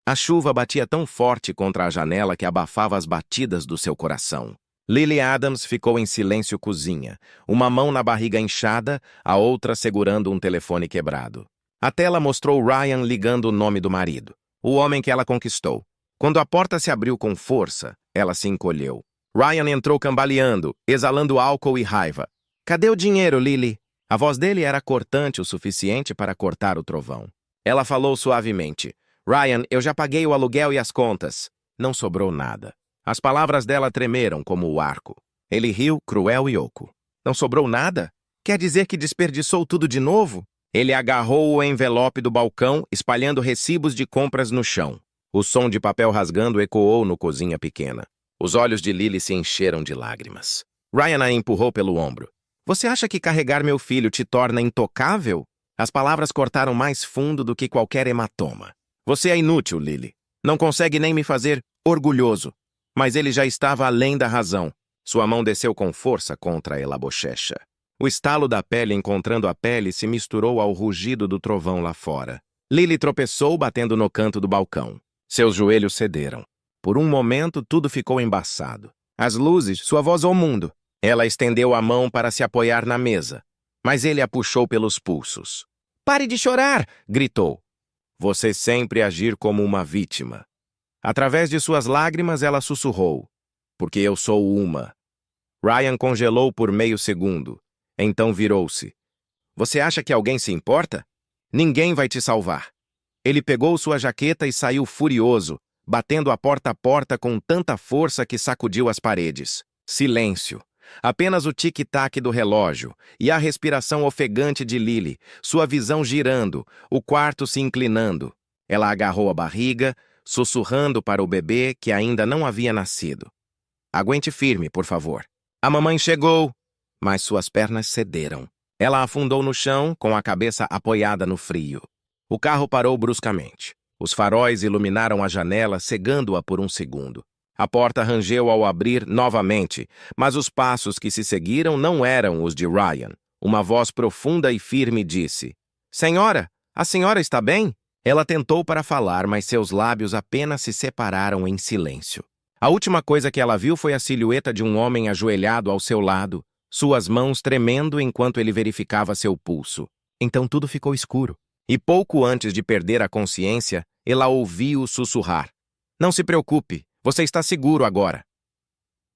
A chuva batia tão forte contra a janela que abafava as batidas do seu coração. Lily Adams ficou em silêncio cozinha, uma mão na barriga inchada, a outra segurando um telefone quebrado. A tela mostrou Ryan ligando o nome do marido, o homem que ela conquistou. Quando a porta se abriu com força, ela se encolheu. Ryan entrou cambaleando, exalando álcool e raiva. "Cadê o dinheiro, Lily?" A voz dele era cortante o suficiente para cortar o trovão. Ela falou suavemente. "Ryan, eu já paguei o aluguel e as contas." Não sobrou nada. As palavras dela tremeram como o arco. Ele riu, cruel e oco. "Não sobrou nada? Quer dizer que desperdiçou tudo de novo?" Ele agarrou o envelope do balcão, espalhando recibos de compras no chão. O som de papel rasgando ecoou no cozinha pequena. Os olhos de Lily se encheram de lágrimas. Ryan a empurrou pelo ombro. "Você acha que carregar meu filho te torna intocável?" As palavras cortaram mais fundo do que qualquer hematoma. "Você é inútil, Lily. Não consegue nem me fazer orgulhoso." Mas ele já estava além da razão. Sua mão desceu com força contra ela bochecha. O estalo da pele encontrando a pele se misturou ao rugido do trovão lá fora. Lily tropeçou, batendo no canto do balcão. Seus joelhos cederam. Por um momento, tudo ficou embaçado. As luzes, sua voz ao mundo. Ela estendeu a mão para se apoiar na mesa, mas ele a puxou pelos pulsos. "Pare de chorar!" gritou. "Você sempre agir como uma vítima." Através de suas lágrimas, ela sussurrou. "Porque eu sou uma." Ryan congelou por meio segundo. Então virou-se. "Você acha que alguém se importa? Ninguém vai te salvar." Ele pegou sua jaqueta e saiu furioso, batendo a porta com tanta força que sacudiu as paredes. Silêncio. Apenas o tic-tac do relógio e a respiração ofegante de Lily, sua visão girando, o quarto se inclinando. Ela agarrou a barriga, sussurrando para o bebê que ainda não havia nascido. "Aguente firme, por favor." A mamãe chegou, mas suas pernas cederam. Ela afundou no chão, com a cabeça apoiada no frio. O carro parou bruscamente. Os faróis iluminaram a janela, cegando-a por um segundo. A porta rangeu ao abrir novamente, mas os passos que se seguiram não eram os de Ryan. Uma voz profunda e firme disse: "Senhora, a senhora está bem?" Ela tentou para falar, mas seus lábios apenas se separaram em silêncio. A última coisa que ela viu foi a silhueta de um homem ajoelhado ao seu lado, suas mãos tremendo enquanto ele verificava seu pulso. Então tudo ficou escuro. E pouco antes de perder a consciência, ela ouviu-o sussurrar: "Não se preocupe, você está seguro agora."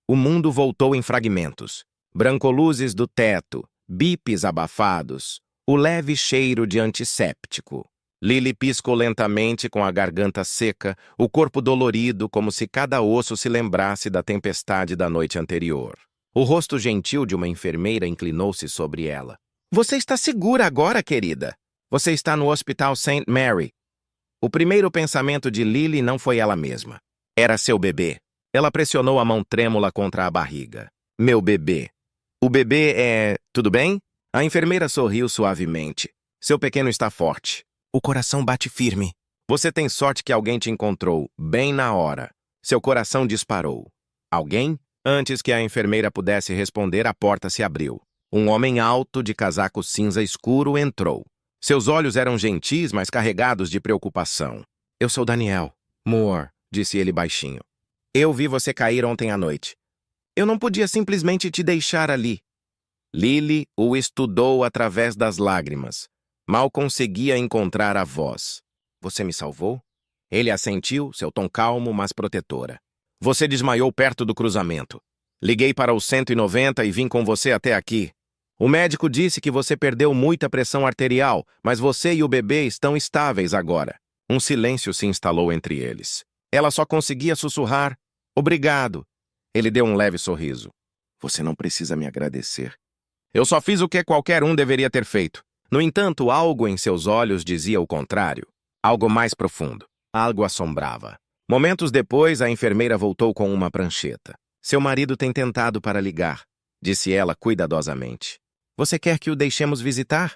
O mundo voltou em fragmentos. Brancoluzes do teto, bipes abafados, o leve cheiro de antisséptico. Lily piscou lentamente com a garganta seca, o corpo dolorido como se cada osso se lembrasse da tempestade da noite anterior. O rosto gentil de uma enfermeira inclinou-se sobre ela. "Você está segura agora, querida? Você está no Hospital St. Mary." O primeiro pensamento de Lily não foi ela mesma. Era seu bebê. Ela pressionou a mão trêmula contra a barriga. "Meu bebê." "O bebê é... tudo bem?" A enfermeira sorriu suavemente. "Seu pequeno está forte. O coração bate firme." "Você tem sorte que alguém te encontrou, bem na hora." Seu coração disparou. "Alguém?" Antes que a enfermeira pudesse responder, a porta se abriu. Um homem alto, de casaco cinza escuro, entrou. Seus olhos eram gentis, mas carregados de preocupação. "Eu sou Daniel Moore", disse ele baixinho. "Eu vi você cair ontem à noite. Eu não podia simplesmente te deixar ali." Lily o estudou através das lágrimas. Mal conseguia encontrar a voz. "Você me salvou?" Ele assentiu, seu tom calmo, mas protetora. "Você desmaiou perto do cruzamento. Liguei para o 190 e vim com você até aqui. O médico disse que você perdeu muita pressão arterial, mas você e o bebê estão estáveis agora." Um silêncio se instalou entre eles. Ela só conseguia sussurrar: "Obrigado." Ele deu um leve sorriso. "Você não precisa me agradecer. Eu só fiz o que qualquer um deveria ter feito." No entanto, algo em seus olhos dizia o contrário. Algo mais profundo. Algo assombrava. Momentos depois, a enfermeira voltou com uma prancheta. "Seu marido tem tentado para ligar", disse ela cuidadosamente. "Você quer que o deixemos visitar?"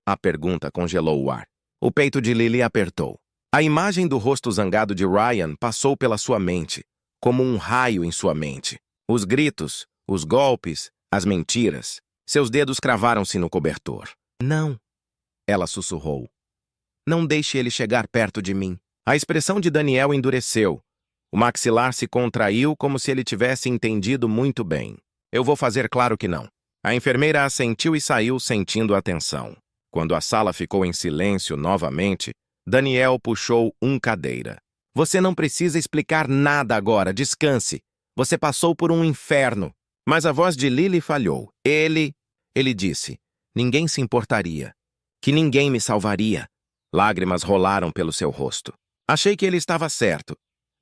A pergunta congelou o ar. O peito de Lily apertou. A imagem do rosto zangado de Ryan passou pela sua mente, como um raio em sua mente. Os gritos, os golpes, as mentiras. Seus dedos cravaram-se no cobertor. "Não", ela sussurrou. "Não deixe ele chegar perto de mim." A expressão de Daniel endureceu. O maxilar se contraiu como se ele tivesse entendido muito bem. Eu vou fazer claro que não. A enfermeira assentiu e saiu sentindo a tensão. Quando a sala ficou em silêncio novamente, Daniel puxou cadeira. Você não precisa explicar nada agora, descanse. Você passou por um inferno. Mas a voz de Lily falhou. Ele disse, ninguém se importaria. Que ninguém me salvaria. Lágrimas rolaram pelo seu rosto. Achei que ele estava certo.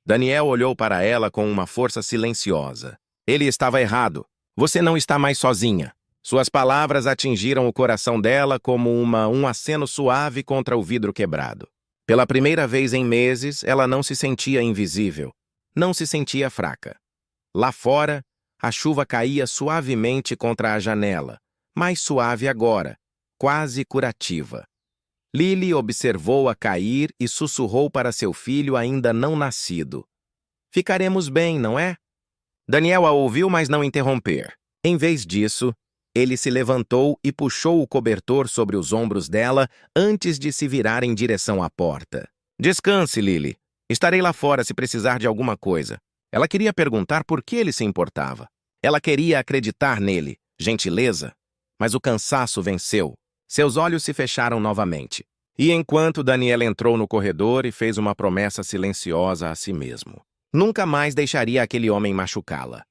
Daniel olhou para ela com uma força silenciosa. Ele estava errado. Você não está mais sozinha. Suas palavras atingiram o coração dela como um aceno suave contra o vidro quebrado. Pela primeira vez em meses, ela não se sentia invisível. Não se sentia fraca. Lá fora, a chuva caía suavemente contra a janela, mais suave agora, quase curativa. Lily observou-a cair e sussurrou para seu filho ainda não nascido. Ficaremos bem, não é? Daniel a ouviu, mas não interromper. Em vez disso, ele se levantou e puxou o cobertor sobre os ombros dela antes de se virar em direção à porta. Descanse, Lily. Estarei lá fora se precisar de alguma coisa. Ela queria perguntar por que ele se importava. Ela queria acreditar nele, gentileza. Mas o cansaço venceu. Seus olhos se fecharam novamente. E enquanto Daniel entrou no corredor e fez uma promessa silenciosa a si mesmo. Nunca mais deixaria aquele homem machucá-la.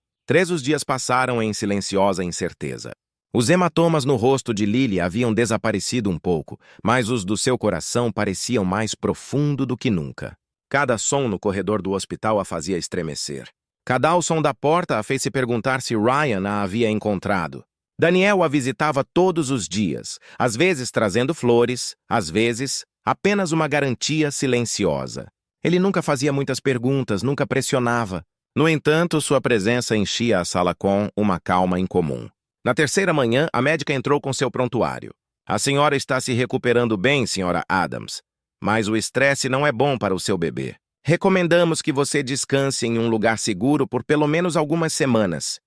Os dias passaram em silenciosa incerteza. Os hematomas no rosto de Lily haviam desaparecido um pouco, mas os do seu coração pareciam mais profundo do que nunca. Cada som no corredor do hospital a fazia estremecer. Cada som da porta a fez se perguntar se Ryan a havia encontrado. Daniel a visitava todos os dias, às vezes trazendo flores, às vezes apenas uma garantia silenciosa. Ele nunca fazia muitas perguntas, nunca pressionava. No entanto, sua presença enchia a sala com uma calma incomum. Na terceira manhã, a médica entrou com seu prontuário. A senhora está se recuperando bem, senhora Adams, mas o estresse não é bom para o seu bebê. Recomendamos que você descanse em um lugar seguro por pelo menos algumas semanas.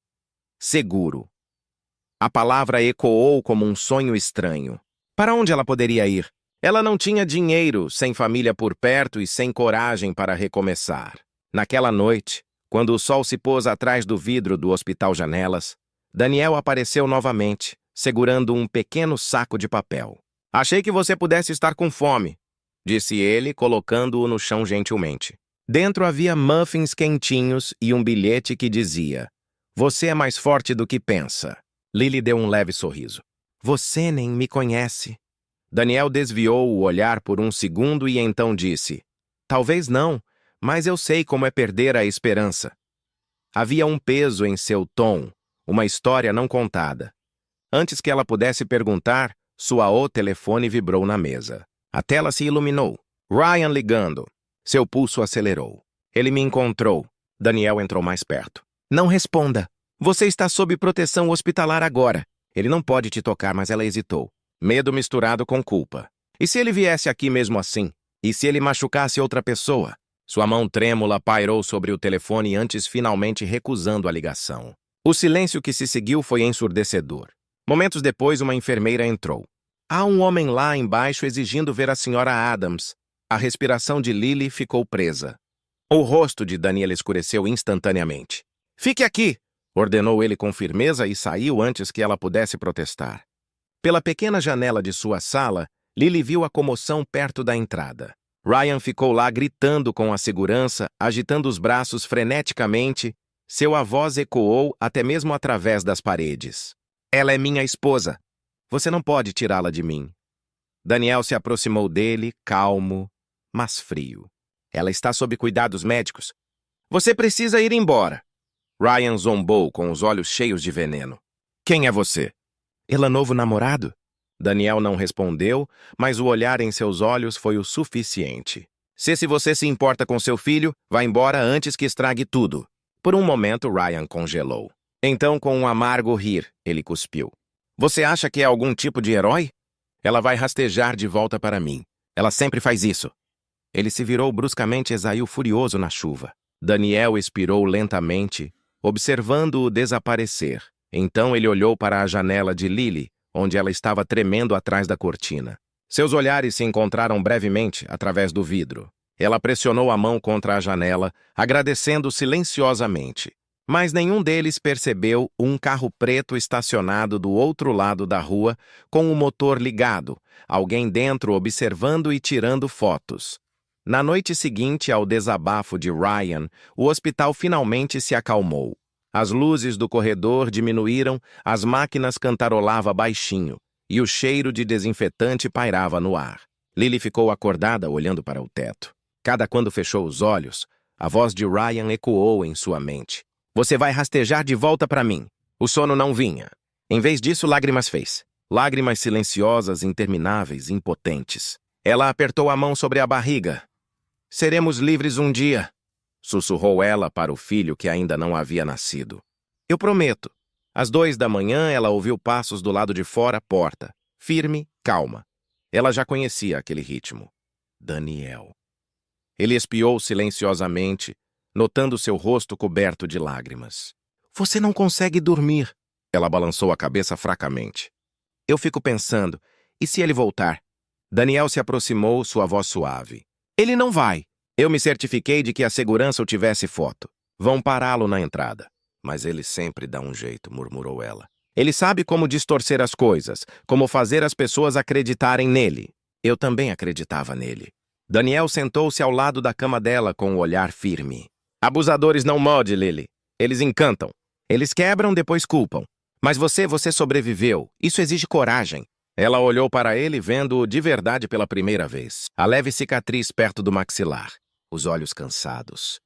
Seguro. A palavra ecoou como um sonho estranho. Para onde ela poderia ir? Ela não tinha dinheiro, sem família por perto e sem coragem para recomeçar. Naquela noite, quando o sol se pôs atrás do vidro do Hospital Janelas, Daniel apareceu novamente, segurando um pequeno saco de papel. Achei que você pudesse estar com fome, disse ele, colocando-o no chão gentilmente. Dentro havia muffins quentinhos e um bilhete que dizia: Você é mais forte do que pensa. Lily deu um leve sorriso. Você nem me conhece. Daniel desviou o olhar por um segundo e então disse: Talvez não, mas eu sei como é perder a esperança. Havia um peso em seu tom, uma história não contada. Antes que ela pudesse perguntar, o telefone vibrou na mesa. A tela se iluminou. Ryan ligando. Seu pulso acelerou. Ele me encontrou. Daniel entrou mais perto. Não responda. Você está sob proteção hospitalar agora. Ele não pode te tocar, mas ela hesitou. Medo misturado com culpa. E se ele viesse aqui mesmo assim? E se ele machucasse outra pessoa? Sua mão trêmula pairou sobre o telefone antes finalmente recusando a ligação. O silêncio que se seguiu foi ensurdecedor. Momentos depois, uma enfermeira entrou. Há um homem lá embaixo exigindo ver a senhora Adams. A respiração de Lily ficou presa. O rosto de Daniel escureceu instantaneamente. Fique aqui! Ordenou ele com firmeza e saiu antes que ela pudesse protestar. Pela pequena janela de sua sala, Lily viu a comoção perto da entrada. Ryan ficou lá gritando com a segurança, agitando os braços freneticamente. Sua voz ecoou até mesmo através das paredes. Ela é minha esposa. Você não pode tirá-la de mim. Daniel se aproximou dele, calmo, mas frio. Ela está sob cuidados médicos. Você precisa ir embora. Ryan zombou com os olhos cheios de veneno. Quem é você? Ela novo namorado? Daniel não respondeu, mas o olhar em seus olhos foi o suficiente. Se você se importa com seu filho, vá embora antes que estrague tudo. Por um momento, Ryan congelou. Então, com um amargo rir, ele cuspiu. Você acha que é algum tipo de herói? Ela vai rastejar de volta para mim. Ela sempre faz isso. Ele se virou bruscamente e saiu furioso na chuva. Daniel expirou lentamente, observando-o desaparecer. Então ele olhou para a janela de Lily, onde ela estava tremendo atrás da cortina. Seus olhares se encontraram brevemente através do vidro. Ela pressionou a mão contra a janela, agradecendo silenciosamente. Mas nenhum deles percebeu um carro preto estacionado do outro lado da rua, com o motor ligado, alguém dentro observando e tirando fotos. Na noite seguinte ao desabafo de Ryan, o hospital finalmente se acalmou. As luzes do corredor diminuíram, as máquinas cantarolavam baixinho, e o cheiro de desinfetante pairava no ar. Lily ficou acordada olhando para o teto. Cada quando fechou os olhos, a voz de Ryan ecoou em sua mente. Você vai rastejar de volta para mim. O sono não vinha. Em vez disso, lágrimas fez. Lágrimas silenciosas, intermináveis, impotentes. Ela apertou a mão sobre a barriga. Seremos livres um dia, sussurrou ela para o filho que ainda não havia nascido. Eu prometo. Às 2 da manhã, ela ouviu passos do lado de fora, porta. Firme, calma. Ela já conhecia aquele ritmo. Daniel. Ele espiou silenciosamente, notando seu rosto coberto de lágrimas. Você não consegue dormir. Ela balançou a cabeça fracamente. Eu fico pensando, e se ele voltar? Daniel se aproximou, sua voz suave. Ele não vai. Eu me certifiquei de que a segurança o tivesse foto. Vão pará-lo na entrada. Mas ele sempre dá um jeito, murmurou ela. Ele sabe como distorcer as coisas, como fazer as pessoas acreditarem nele. Eu também acreditava nele. Daniel sentou-se ao lado da cama dela com o olhar firme. Abusadores não mordem, Lily. Eles encantam. Eles quebram, depois culpam. Mas você sobreviveu. Isso exige coragem. Ela olhou para ele, vendo-o de verdade pela primeira vez. A leve cicatriz perto do maxilar. Os olhos cansados.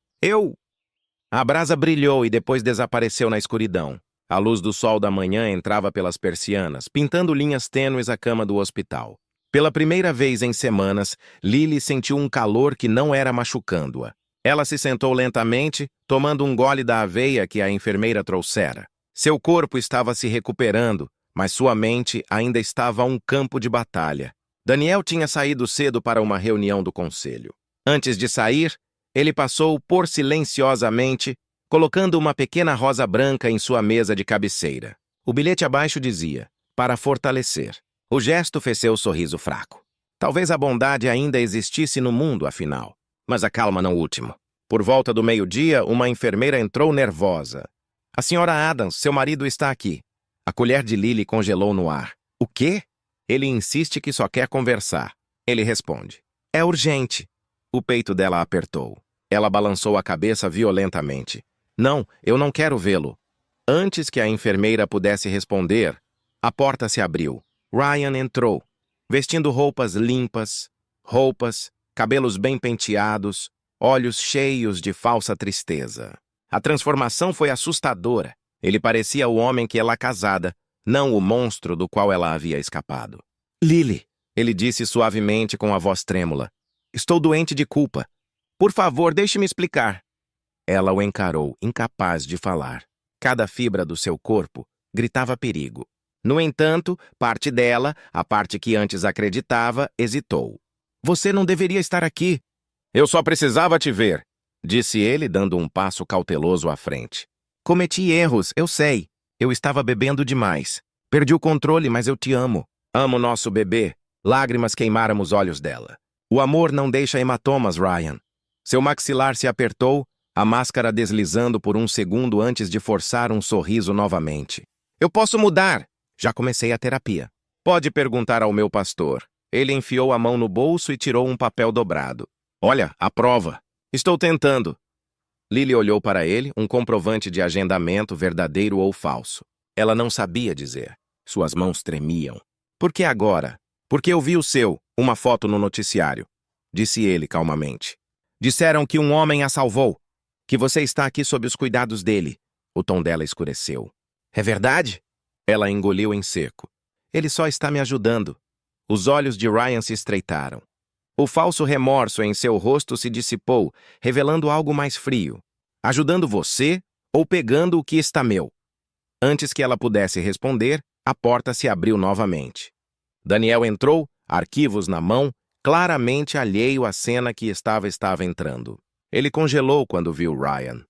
A brasa brilhou e depois desapareceu na escuridão. A luz do sol da manhã entrava pelas persianas, pintando linhas tênues à cama do hospital. Pela primeira vez em semanas, Lily sentiu um calor que não era machucando-a. Ela se sentou lentamente, tomando um gole da aveia que a enfermeira trouxera. Seu corpo estava se recuperando, mas sua mente ainda estava a um campo de batalha. Daniel tinha saído cedo para uma reunião do conselho. Antes de sair, ele passou por silenciosamente, colocando uma pequena rosa branca em sua mesa de cabeceira. O bilhete abaixo dizia, para fortalecer. O gesto fez seu sorriso fraco. Talvez a bondade ainda existisse no mundo, afinal. Mas a calma não último. Por volta do meio-dia, uma enfermeira entrou nervosa. A senhora Adams, seu marido está aqui. A colher de Lily congelou no ar. O quê? Ele insiste que só quer conversar. Ele responde. É urgente. O peito dela apertou. Ela balançou a cabeça violentamente. Não, eu não quero vê-lo. Antes que a enfermeira pudesse responder, a porta se abriu. Ryan entrou, vestindo roupas limpas, cabelos bem penteados, olhos cheios de falsa tristeza. A transformação foi assustadora. Ele parecia o homem que ela casada, não o monstro do qual ela havia escapado. Lily, ele disse suavemente com a voz trêmula. Estou doente de culpa. Por favor, deixe-me explicar. Ela o encarou, incapaz de falar. Cada fibra do seu corpo gritava perigo. No entanto, parte dela, a parte que antes acreditava, hesitou. Você não deveria estar aqui. Eu só precisava te ver, disse ele, dando um passo cauteloso à frente. Cometi erros, eu sei. Eu estava bebendo demais. Perdi o controle, mas eu te amo. Amo nosso bebê. Lágrimas queimaram os olhos dela. O amor não deixa hematomas, Ryan. Seu maxilar se apertou, a máscara deslizando por um segundo antes de forçar um sorriso novamente. Eu posso mudar. Já comecei a terapia. Pode perguntar ao meu pastor. Ele enfiou a mão no bolso e tirou um papel dobrado. Olha, a prova. Estou tentando. Lily olhou para ele, um comprovante de agendamento verdadeiro ou falso. Ela não sabia dizer. Suas mãos tremiam. Por que agora? Porque eu vi o seu, uma foto no noticiário. Disse ele calmamente. Disseram que um homem a salvou. Que você está aqui sob os cuidados dele. O tom dela escureceu. É verdade? Ela engoliu em seco. Ele só está me ajudando. Os olhos de Ryan se estreitaram. O falso remorso em seu rosto se dissipou, revelando algo mais frio. Ajudando você ou pegando o que está meu? Antes que ela pudesse responder, a porta se abriu novamente. Daniel entrou, arquivos na mão, claramente alheio à cena que estava entrando. Ele congelou quando viu Ryan.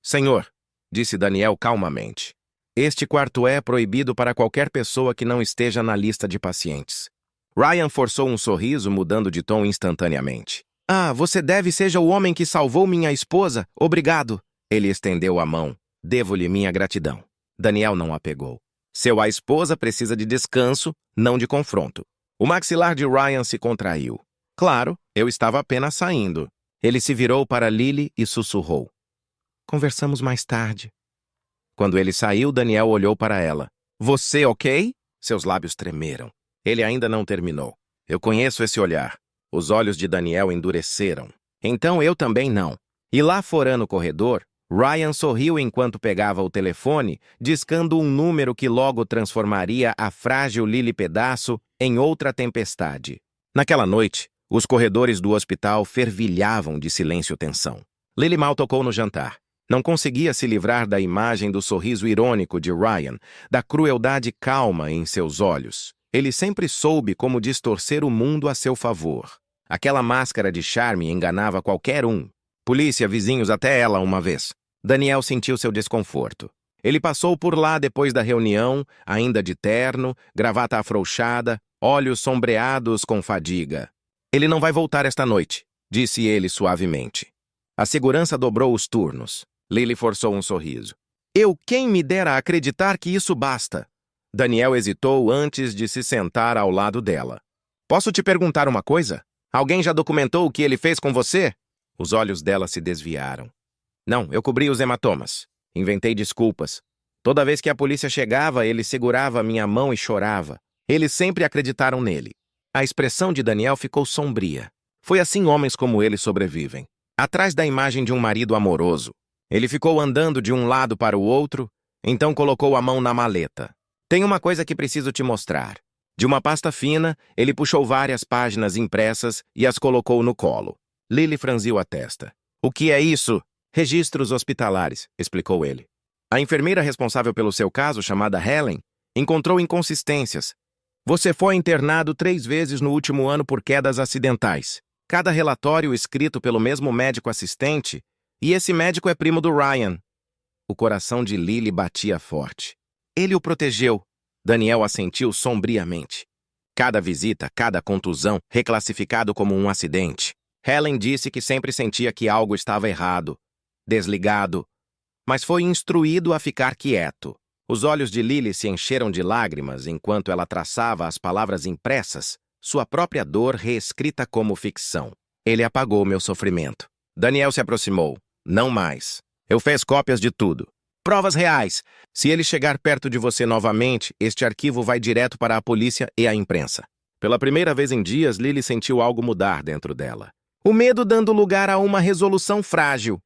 Senhor, disse Daniel calmamente. Este quarto é proibido para qualquer pessoa que não esteja na lista de pacientes. Ryan forçou um sorriso, mudando de tom instantaneamente. Ah, você deve seja o homem que salvou minha esposa. Obrigado. Ele estendeu a mão. Devo-lhe minha gratidão. Daniel não a pegou. A esposa precisa de descanso, não de confronto. O maxilar de Ryan se contraiu. Claro, eu estava apenas saindo. Ele se virou para Lily e sussurrou. Conversamos mais tarde. Quando ele saiu, Daniel olhou para ela. Você ok? Seus lábios tremeram. Ele ainda não terminou. Eu conheço esse olhar. Os olhos de Daniel endureceram. Então eu também não. E lá fora no corredor, Ryan sorriu enquanto pegava o telefone, discando um número que logo transformaria a frágil Lily Pedaço em outra tempestade. Naquela noite, os corredores do hospital fervilhavam de silêncio e tensão. Lily mal tocou no jantar. Não conseguia se livrar da imagem do sorriso irônico de Ryan, da crueldade calma em seus olhos. Ele sempre soube como distorcer o mundo a seu favor. Aquela máscara de charme enganava qualquer um. Polícia, vizinhos, até ela uma vez. Daniel sentiu seu desconforto. Ele passou por lá depois da reunião, ainda de terno, gravata afrouxada, olhos sombreados com fadiga. Ele não vai voltar esta noite, disse ele suavemente. A segurança dobrou os turnos. Lily forçou um sorriso. Quem me dera acreditar que isso basta. Daniel hesitou antes de se sentar ao lado dela. Posso te perguntar uma coisa? Alguém já documentou o que ele fez com você? Os olhos dela se desviaram. Não, eu cobri os hematomas. Inventei desculpas. Toda vez que a polícia chegava, ele segurava minha mão e chorava. Eles sempre acreditaram nele. A expressão de Daniel ficou sombria. Foi assim homens como ele sobrevivem. Atrás da imagem de um marido amoroso. Ele ficou andando de um lado para o outro, então colocou a mão na maleta. Tem uma coisa que preciso te mostrar. De uma pasta fina, ele puxou várias páginas impressas e as colocou no colo. Lily franziu a testa. O que é isso? Registros hospitalares, explicou ele. A enfermeira responsável pelo seu caso, chamada Helen, encontrou inconsistências. Você foi internado 3 vezes no último ano por quedas acidentais. Cada relatório escrito pelo mesmo médico assistente, e esse médico é primo do Ryan. O coração de Lily batia forte. Ele o protegeu. Daniel assentiu sombriamente. Cada visita, cada contusão, reclassificado como um acidente. Helen disse que sempre sentia que algo estava errado, desligado, mas foi instruído a ficar quieto. Os olhos de Lily se encheram de lágrimas enquanto ela traçava as palavras impressas, sua própria dor reescrita como ficção. Ele apagou meu sofrimento. Daniel se aproximou. Não mais. Eu fiz cópias de tudo. Provas reais. Se ele chegar perto de você novamente, este arquivo vai direto para a polícia e a imprensa. Pela primeira vez em dias, Lily sentiu algo mudar dentro dela. O medo dando lugar a uma resolução frágil.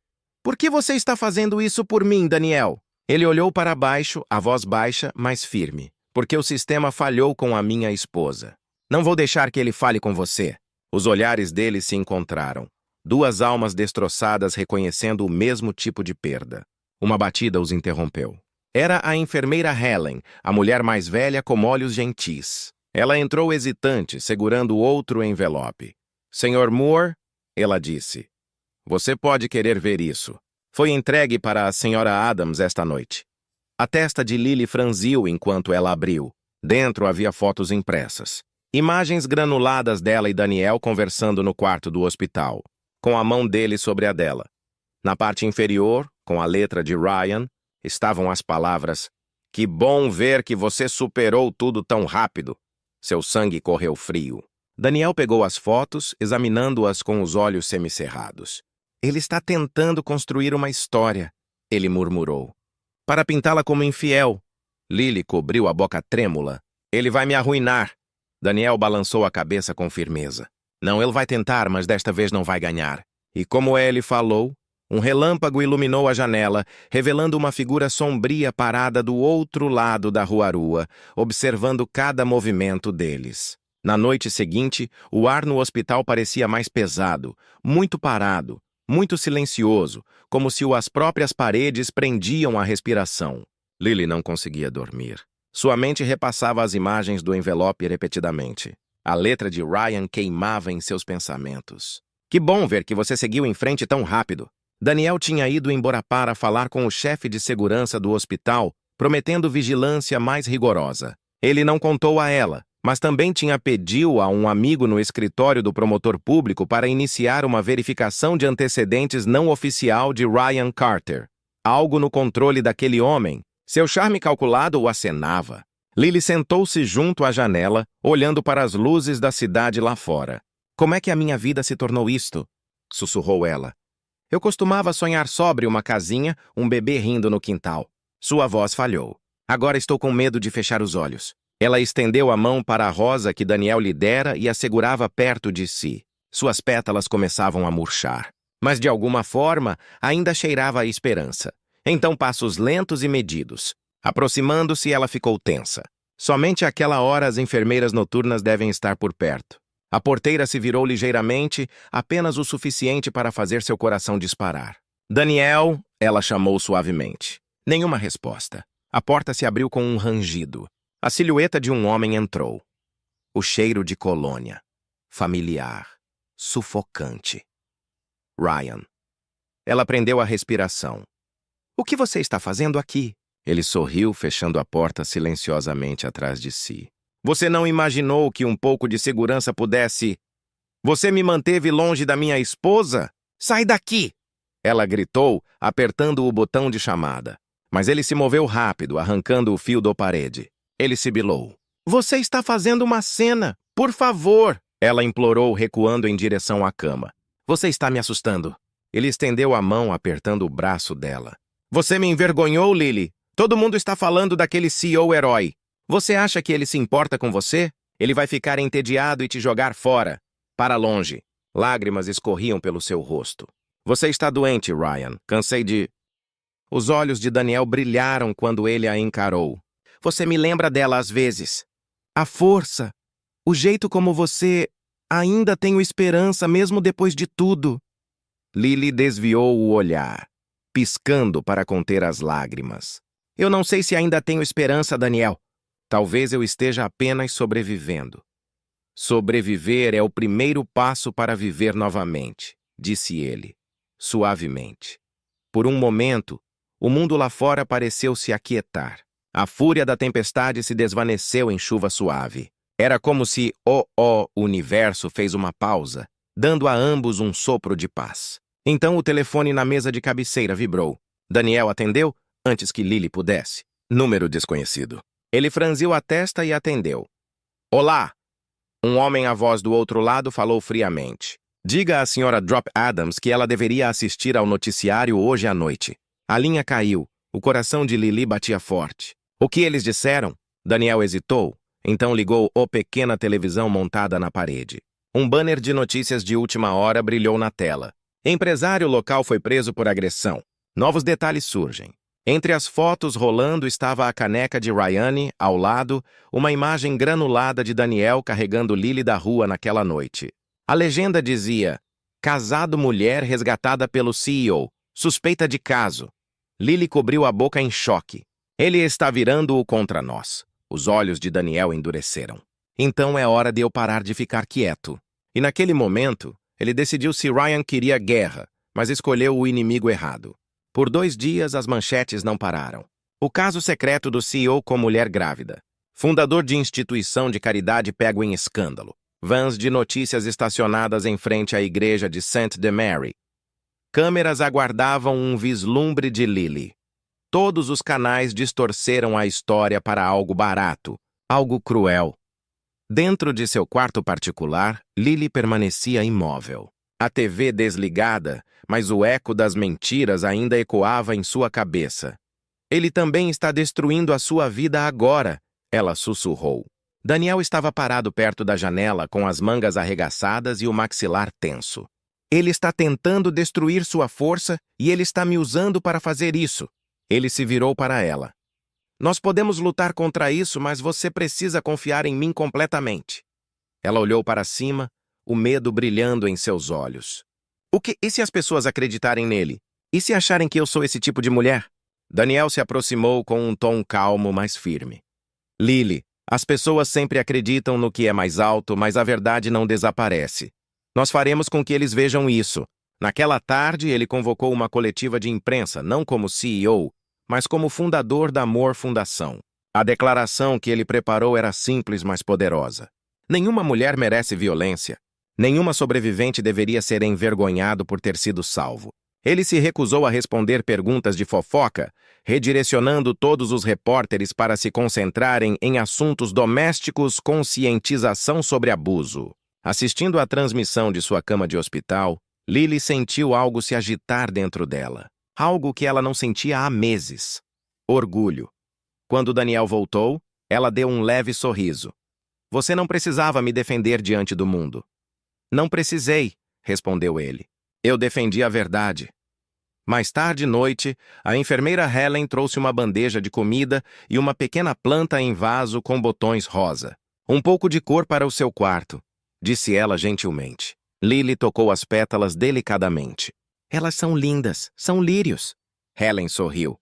Por que você está fazendo isso por mim, Daniel? Ele olhou para baixo, a voz baixa, mas firme. Porque o sistema falhou com a minha esposa. Não vou deixar que ele fale com você. Os olhares dele se encontraram. 2 almas destroçadas reconhecendo o mesmo tipo de perda. Uma batida os interrompeu. Era a enfermeira Helen, a mulher mais velha com olhos gentis. Ela entrou hesitante, segurando outro envelope. Senhor Moore, ela disse. Você pode querer ver isso. Foi entregue para a senhora Adams esta noite. A testa de Lily franziu enquanto ela abriu. Dentro havia fotos impressas. Imagens granuladas dela e Daniel conversando no quarto do hospital, com a mão dele sobre a dela. Na parte inferior, com a letra de Ryan, estavam as palavras: Que bom ver que você superou tudo tão rápido. Seu sangue correu frio. Daniel pegou as fotos, examinando-as com os olhos semicerrados. Ele está tentando construir uma história, ele murmurou. Para pintá-la como infiel. Lily cobriu a boca trêmula. Ele vai me arruinar. Daniel balançou a cabeça com firmeza. Não, ele vai tentar, mas desta vez não vai ganhar. E como ele falou, um relâmpago iluminou a janela, revelando uma figura sombria parada do outro lado da ruarua, observando cada movimento deles. Na noite seguinte, o ar no hospital parecia mais pesado, muito parado, muito silencioso, como se as próprias paredes prendiam a respiração. Lily não conseguia dormir. Sua mente repassava as imagens do envelope repetidamente. A letra de Ryan queimava em seus pensamentos. Que bom ver que você seguiu em frente tão rápido. Daniel tinha ido embora para falar com o chefe de segurança do hospital, prometendo vigilância mais rigorosa. Ele não contou a ela, mas também tinha pedido a um amigo no escritório do promotor público para iniciar uma verificação de antecedentes não oficial de Ryan Carter. Algo no controle daquele homem. Seu charme calculado o acenava. Lily sentou-se junto à janela, olhando para as luzes da cidade lá fora. Como é que a minha vida se tornou isto? Sussurrou ela. Eu costumava sonhar sobre uma casinha, um bebê rindo no quintal. Sua voz falhou. Agora estou com medo de fechar os olhos. Ela estendeu a mão para a rosa que Daniel lhe dera e a segurava perto de si. Suas pétalas começavam a murchar. Mas de alguma forma, ainda cheirava a esperança. Então passos lentos e medidos. Aproximando-se, ela ficou tensa. Somente àquela hora as enfermeiras noturnas devem estar por perto. A porteira se virou ligeiramente, apenas o suficiente para fazer seu coração disparar. Daniel, ela chamou suavemente. Nenhuma resposta. A porta se abriu com um rangido. A silhueta de um homem entrou. O cheiro de colônia. Familiar. Sufocante. Ryan. Ela prendeu a respiração. O que você está fazendo aqui? Ele sorriu, fechando a porta silenciosamente atrás de si. Você não imaginou que um pouco de segurança pudesse... Você me manteve longe da minha esposa? Sai daqui! Ela gritou, apertando o botão de chamada. Mas ele se moveu rápido, arrancando o fio da parede. Ele sibilou. Você está fazendo uma cena! Por favor! Ela implorou, recuando em direção à cama. Você está me assustando. Ele estendeu a mão, apertando o braço dela. Você me envergonhou, Lily. Todo mundo está falando daquele CEO herói. Você acha que ele se importa com você? Ele vai ficar entediado e te jogar fora. Para longe. Lágrimas escorriam pelo seu rosto. Você está doente, Ryan. Cansei de... Os olhos de Daniel brilharam quando ele a encarou. Você me lembra dela às vezes. A força. O jeito como você... Ainda tenho esperança mesmo depois de tudo. Lily desviou o olhar, piscando para conter as lágrimas. Eu não sei se ainda tenho esperança, Daniel. Talvez eu esteja apenas sobrevivendo. Sobreviver é o primeiro passo para viver novamente, disse ele, suavemente. Por um momento, o mundo lá fora pareceu se aquietar. A fúria da tempestade se desvaneceu em chuva suave. Era como se o universo fez uma pausa, dando a ambos um sopro de paz. Então o telefone na mesa de cabeceira vibrou. Daniel atendeu antes que Lily pudesse. Número desconhecido. Ele franziu a testa e atendeu. Olá! Um homem à voz do outro lado falou friamente. Diga à senhora Drop Adams que ela deveria assistir ao noticiário hoje à noite. A linha caiu. O coração de Lily batia forte. O que eles disseram? Daniel hesitou. Então ligou a pequena televisão montada na parede. Um banner de notícias de última hora brilhou na tela. Empresário local foi preso por agressão. Novos detalhes surgem. Entre as fotos rolando estava a caneca de Ryan, ao lado, uma imagem granulada de Daniel carregando Lily da rua naquela noite. A legenda dizia, casado mulher resgatada pelo CEO, suspeita de caso. Lily cobriu a boca em choque. Ele está virando-o contra nós. Os olhos de Daniel endureceram. Então é hora de eu parar de ficar quieto. E naquele momento, ele decidiu se Ryan queria guerra, mas escolheu o inimigo errado. Por 2 dias, as manchetes não pararam. O caso secreto do CEO com mulher grávida. Fundador de instituição de caridade pego em escândalo. Vans de notícias estacionadas em frente à igreja de St. Mary. Câmeras aguardavam um vislumbre de Lily. Todos os canais distorceram a história para algo barato, algo cruel. Dentro de seu quarto particular, Lily permanecia imóvel. A TV desligada, mas o eco das mentiras ainda ecoava em sua cabeça. Ele também está destruindo a sua vida agora, ela sussurrou. Daniel estava parado perto da janela com as mangas arregaçadas e o maxilar tenso. Ele está tentando destruir sua força e ele está me usando para fazer isso. Ele se virou para ela. Nós podemos lutar contra isso, mas você precisa confiar em mim completamente. Ela olhou para cima, o medo brilhando em seus olhos. E se as pessoas acreditarem nele? E se acharem que eu sou esse tipo de mulher? Daniel se aproximou com um tom calmo, mas firme. Lily, as pessoas sempre acreditam no que é mais alto, mas a verdade não desaparece. Nós faremos com que eles vejam isso. Naquela tarde, ele convocou uma coletiva de imprensa, não como CEO, mas como fundador da Amor Fundação. A declaração que ele preparou era simples, mas poderosa. Nenhuma mulher merece violência. Nenhuma sobrevivente deveria ser envergonhado por ter sido salvo. Ele se recusou a responder perguntas de fofoca, redirecionando todos os repórteres para se concentrarem em assuntos domésticos, conscientização sobre abuso. Assistindo à transmissão de sua cama de hospital, Lily sentiu algo se agitar dentro dela. Algo que ela não sentia há meses. Orgulho. Quando Daniel voltou, ela deu um leve sorriso. Você não precisava me defender diante do mundo. Não precisei, respondeu ele. Eu defendi a verdade. Mais tarde, noite, a enfermeira Helen trouxe uma bandeja de comida e uma pequena planta em vaso com botões rosa. Um pouco de cor para o seu quarto, disse ela gentilmente. Lily tocou as pétalas delicadamente. Elas são lindas, são lírios. Helen sorriu.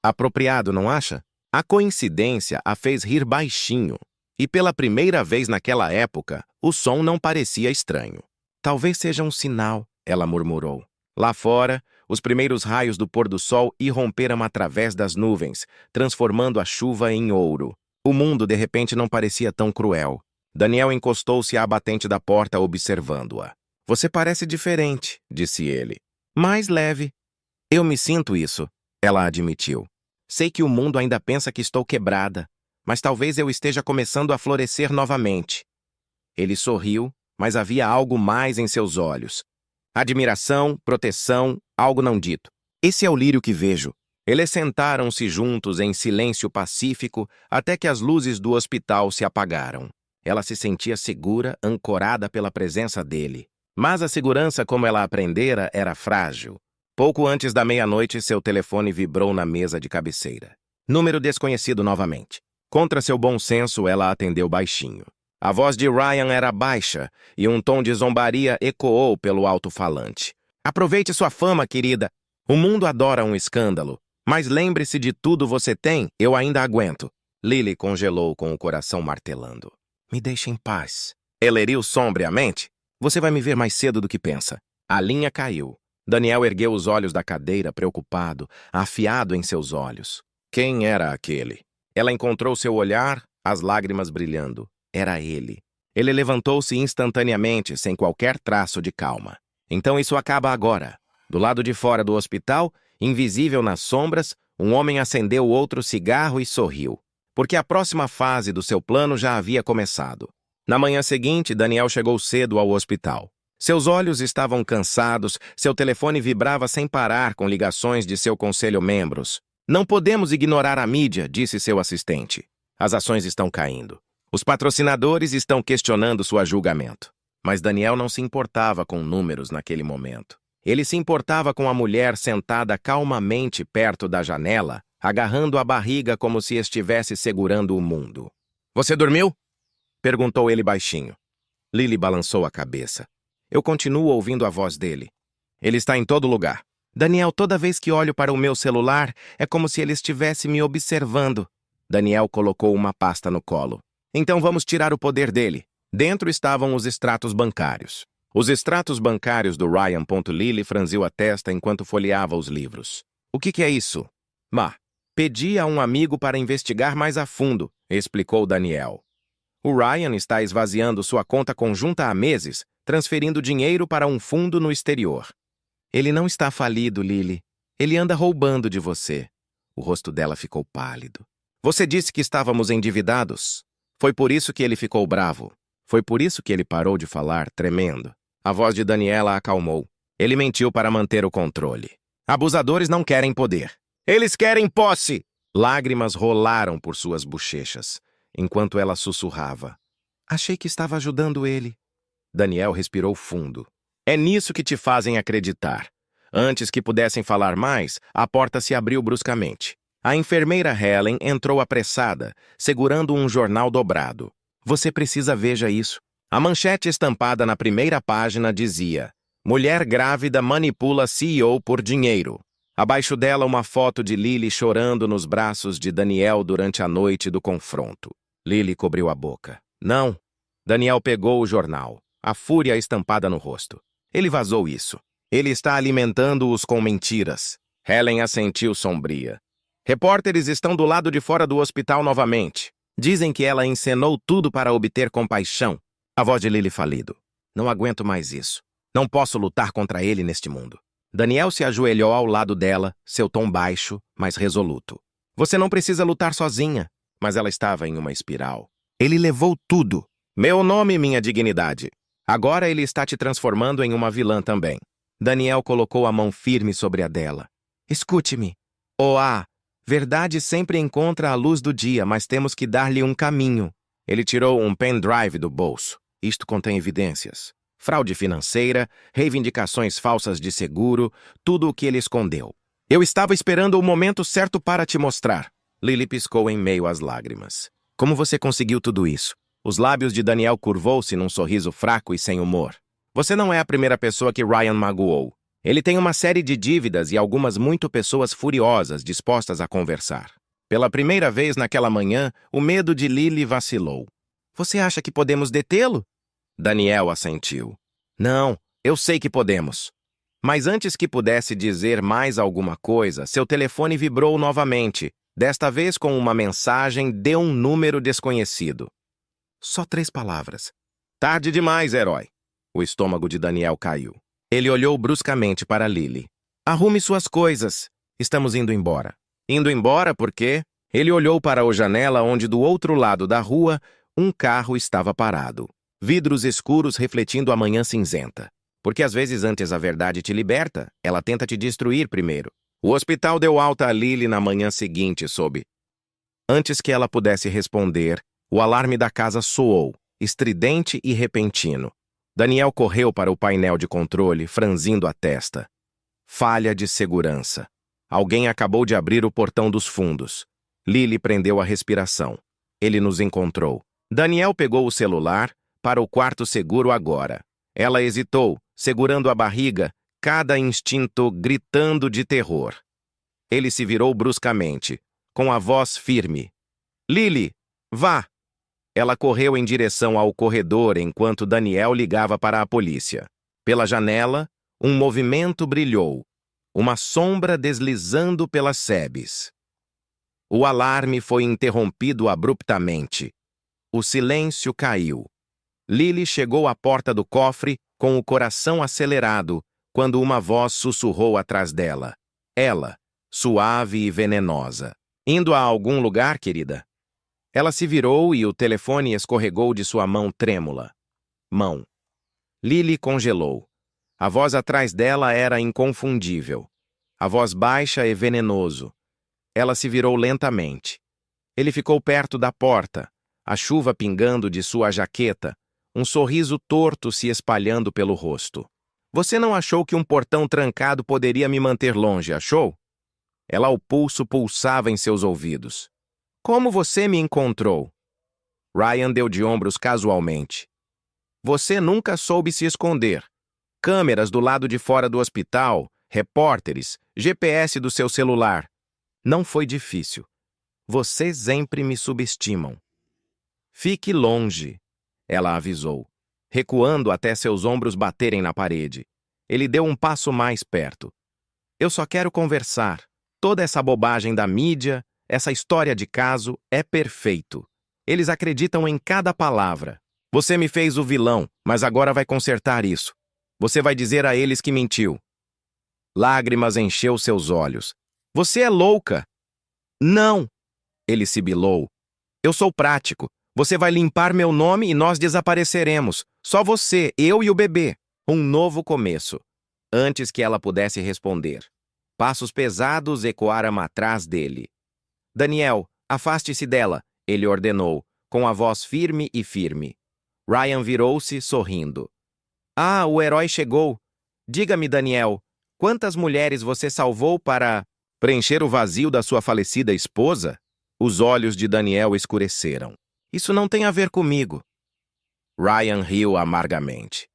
Apropriado, não acha? A coincidência a fez rir baixinho. E pela primeira vez naquela época, o som não parecia estranho. Talvez seja um sinal, ela murmurou. Lá fora, os primeiros raios do pôr do sol irromperam através das nuvens, transformando a chuva em ouro. O mundo, de repente, não parecia tão cruel. Daniel encostou-se à batente da porta, observando-a. Você parece diferente, disse ele. Mais leve. Eu me sinto isso, ela admitiu. Sei que o mundo ainda pensa que estou quebrada, mas talvez eu esteja começando a florescer novamente. Ele sorriu, mas havia algo mais em seus olhos. Admiração, proteção, algo não dito. Esse é o lírio que vejo. Eles sentaram-se juntos em silêncio pacífico até que as luzes do hospital se apagaram. Ela se sentia segura, ancorada pela presença dele. Mas a segurança, como ela aprendera, era frágil. Pouco antes da meia-noite, seu telefone vibrou na mesa de cabeceira. Número desconhecido novamente. Contra seu bom senso, ela atendeu baixinho. A voz de Ryan era baixa e um tom de zombaria ecoou pelo alto-falante. Aproveite sua fama, querida. O mundo adora um escândalo. Mas lembre-se de tudo você tem, eu ainda aguento. Lily congelou com o coração martelando. Me deixe em paz. Ele riu sombriamente. Você vai me ver mais cedo do que pensa. A linha caiu. Daniel ergueu os olhos da cadeira, preocupado, afiado em seus olhos. Quem era aquele? Ela encontrou seu olhar, as lágrimas brilhando. Era ele. Ele levantou-se instantaneamente, sem qualquer traço de calma. Então isso acaba agora. Do lado de fora do hospital, invisível nas sombras, um homem acendeu outro cigarro e sorriu. Porque a próxima fase do seu plano já havia começado. Na manhã seguinte, Daniel chegou cedo ao hospital. Seus olhos estavam cansados, seu telefone vibrava sem parar com ligações de seu conselho membros. Não podemos ignorar a mídia, disse seu assistente. As ações estão caindo. Os patrocinadores estão questionando seu julgamento. Mas Daniel não se importava com números naquele momento. Ele se importava com a mulher sentada calmamente perto da janela, agarrando a barriga como se estivesse segurando o mundo. Você dormiu? Perguntou ele baixinho. Lily balançou a cabeça. Eu continuo ouvindo a voz dele. Ele está em todo lugar. Daniel, toda vez que olho para o meu celular, é como se ele estivesse me observando. Daniel colocou uma pasta no colo. Então vamos tirar o poder dele. Dentro estavam os extratos bancários. Os extratos bancários do Ryan. Lily franziu a testa enquanto folheava os livros. O que é isso? Pedi a um amigo para investigar mais a fundo, explicou Daniel. O Ryan está esvaziando sua conta conjunta há meses, transferindo dinheiro para um fundo no exterior. Ele não está falido, Lily. Ele anda roubando de você. O rosto dela ficou pálido. Você disse que estávamos endividados. Foi por isso que ele ficou bravo. Foi por isso que ele parou de falar, tremendo. A voz de Daniela acalmou. Ele mentiu para manter o controle. Abusadores não querem poder. Eles querem posse! Lágrimas rolaram por suas bochechas, enquanto ela sussurrava. Achei que estava ajudando ele. Daniel respirou fundo. É nisso que te fazem acreditar. Antes que pudessem falar mais, a porta se abriu bruscamente. A enfermeira Helen entrou apressada, segurando um jornal dobrado. Você precisa veja isso. A manchete estampada na primeira página dizia: Mulher grávida manipula CEO por dinheiro. Abaixo dela uma foto de Lily chorando nos braços de Daniel durante a noite do confronto. Lily cobriu a boca. Não. Daniel pegou o jornal, a fúria estampada no rosto. Ele vazou isso. Ele está alimentando-os com mentiras. Helen assentiu sombria. Repórteres estão do lado de fora do hospital novamente. Dizem que ela encenou tudo para obter compaixão. A voz de Lily falido. Não aguento mais isso. Não posso lutar contra ele neste mundo. Daniel se ajoelhou ao lado dela, seu tom baixo, mas resoluto. Você não precisa lutar sozinha. Mas ela estava em uma espiral. Ele levou tudo. Meu nome e minha dignidade. Agora ele está te transformando em uma vilã também. Daniel colocou a mão firme sobre a dela. Escute-me. Verdade sempre encontra a luz do dia, mas temos que dar-lhe um caminho. Ele tirou um pendrive do bolso. Isto contém evidências. Fraude financeira, reivindicações falsas de seguro, tudo o que ele escondeu. Eu estava esperando o momento certo para te mostrar. Lily piscou em meio às lágrimas. Como você conseguiu tudo isso? Os lábios de Daniel curvou-se num sorriso fraco e sem humor. Você não é a primeira pessoa que Ryan magoou. Ele tem uma série de dívidas e algumas muito pessoas furiosas dispostas a conversar. Pela primeira vez naquela manhã, o medo de Lily vacilou. Você acha que podemos detê-lo? Daniel assentiu. Não, eu sei que podemos. Mas antes que pudesse dizer mais alguma coisa, seu telefone vibrou novamente, desta vez com uma mensagem de um número desconhecido. Só 3 palavras. Tarde demais, herói. O estômago de Daniel caiu. Ele olhou bruscamente para Lily. Arrume suas coisas. Estamos indo embora. Indo embora por quê? Ele olhou para a janela onde, do outro lado da rua, um carro estava parado. Vidros escuros refletindo a manhã cinzenta. Porque às vezes antes a verdade te liberta, ela tenta te destruir primeiro. O hospital deu alta a Lily na manhã seguinte sob. Antes que ela pudesse responder, o alarme da casa soou, estridente e repentino. Daniel correu para o painel de controle, franzindo a testa. Falha de segurança. Alguém acabou de abrir o portão dos fundos. Lily prendeu a respiração. Ele nos encontrou. Daniel pegou o celular, para o quarto seguro agora. Ela hesitou, segurando a barriga, cada instinto gritando de terror. Ele se virou bruscamente, com a voz firme. Lily, vá! Ela correu em direção ao corredor enquanto Daniel ligava para a polícia. Pela janela, um movimento brilhou, uma sombra deslizando pelas sebes. O alarme foi interrompido abruptamente. O silêncio caiu. Lily chegou à porta do cofre com o coração acelerado quando uma voz sussurrou atrás dela. Ela, suave e venenosa. Indo a algum lugar, querida? Ela se virou e o telefone escorregou de sua mão trêmula. Mão. Lily congelou. A voz atrás dela era inconfundível. A voz baixa e venenoso. Ela se virou lentamente. Ele ficou perto da porta, a chuva pingando de sua jaqueta, um sorriso torto se espalhando pelo rosto. Você não achou que um portão trancado poderia me manter longe, achou? O pulso pulsava em seus ouvidos. Como você me encontrou? Ryan deu de ombros casualmente. Você nunca soube se esconder. Câmeras do lado de fora do hospital, repórteres, GPS do seu celular. Não foi difícil. Vocês sempre me subestimam. Fique longe, ela avisou, recuando até seus ombros baterem na parede. Ele deu um passo mais perto. Eu só quero conversar. Toda essa bobagem da mídia, essa história de caso, é perfeito. Eles acreditam em cada palavra. Você me fez o vilão, mas agora vai consertar isso. Você vai dizer a eles que mentiu. Lágrimas encheu seus olhos. Você é louca. Não! Ele sibilou. Eu sou prático. Você vai limpar meu nome e nós desapareceremos. Só você, eu e o bebê. Um novo começo. Antes que ela pudesse responder. Passos pesados ecoaram atrás dele. Daniel, afaste-se dela, ele ordenou, com a voz firme e firme. Ryan virou-se, sorrindo. Ah, o herói chegou. Diga-me, Daniel, quantas mulheres você salvou para preencher o vazio da sua falecida esposa? Os olhos de Daniel escureceram. Isso não tem a ver comigo. Ryan riu amargamente.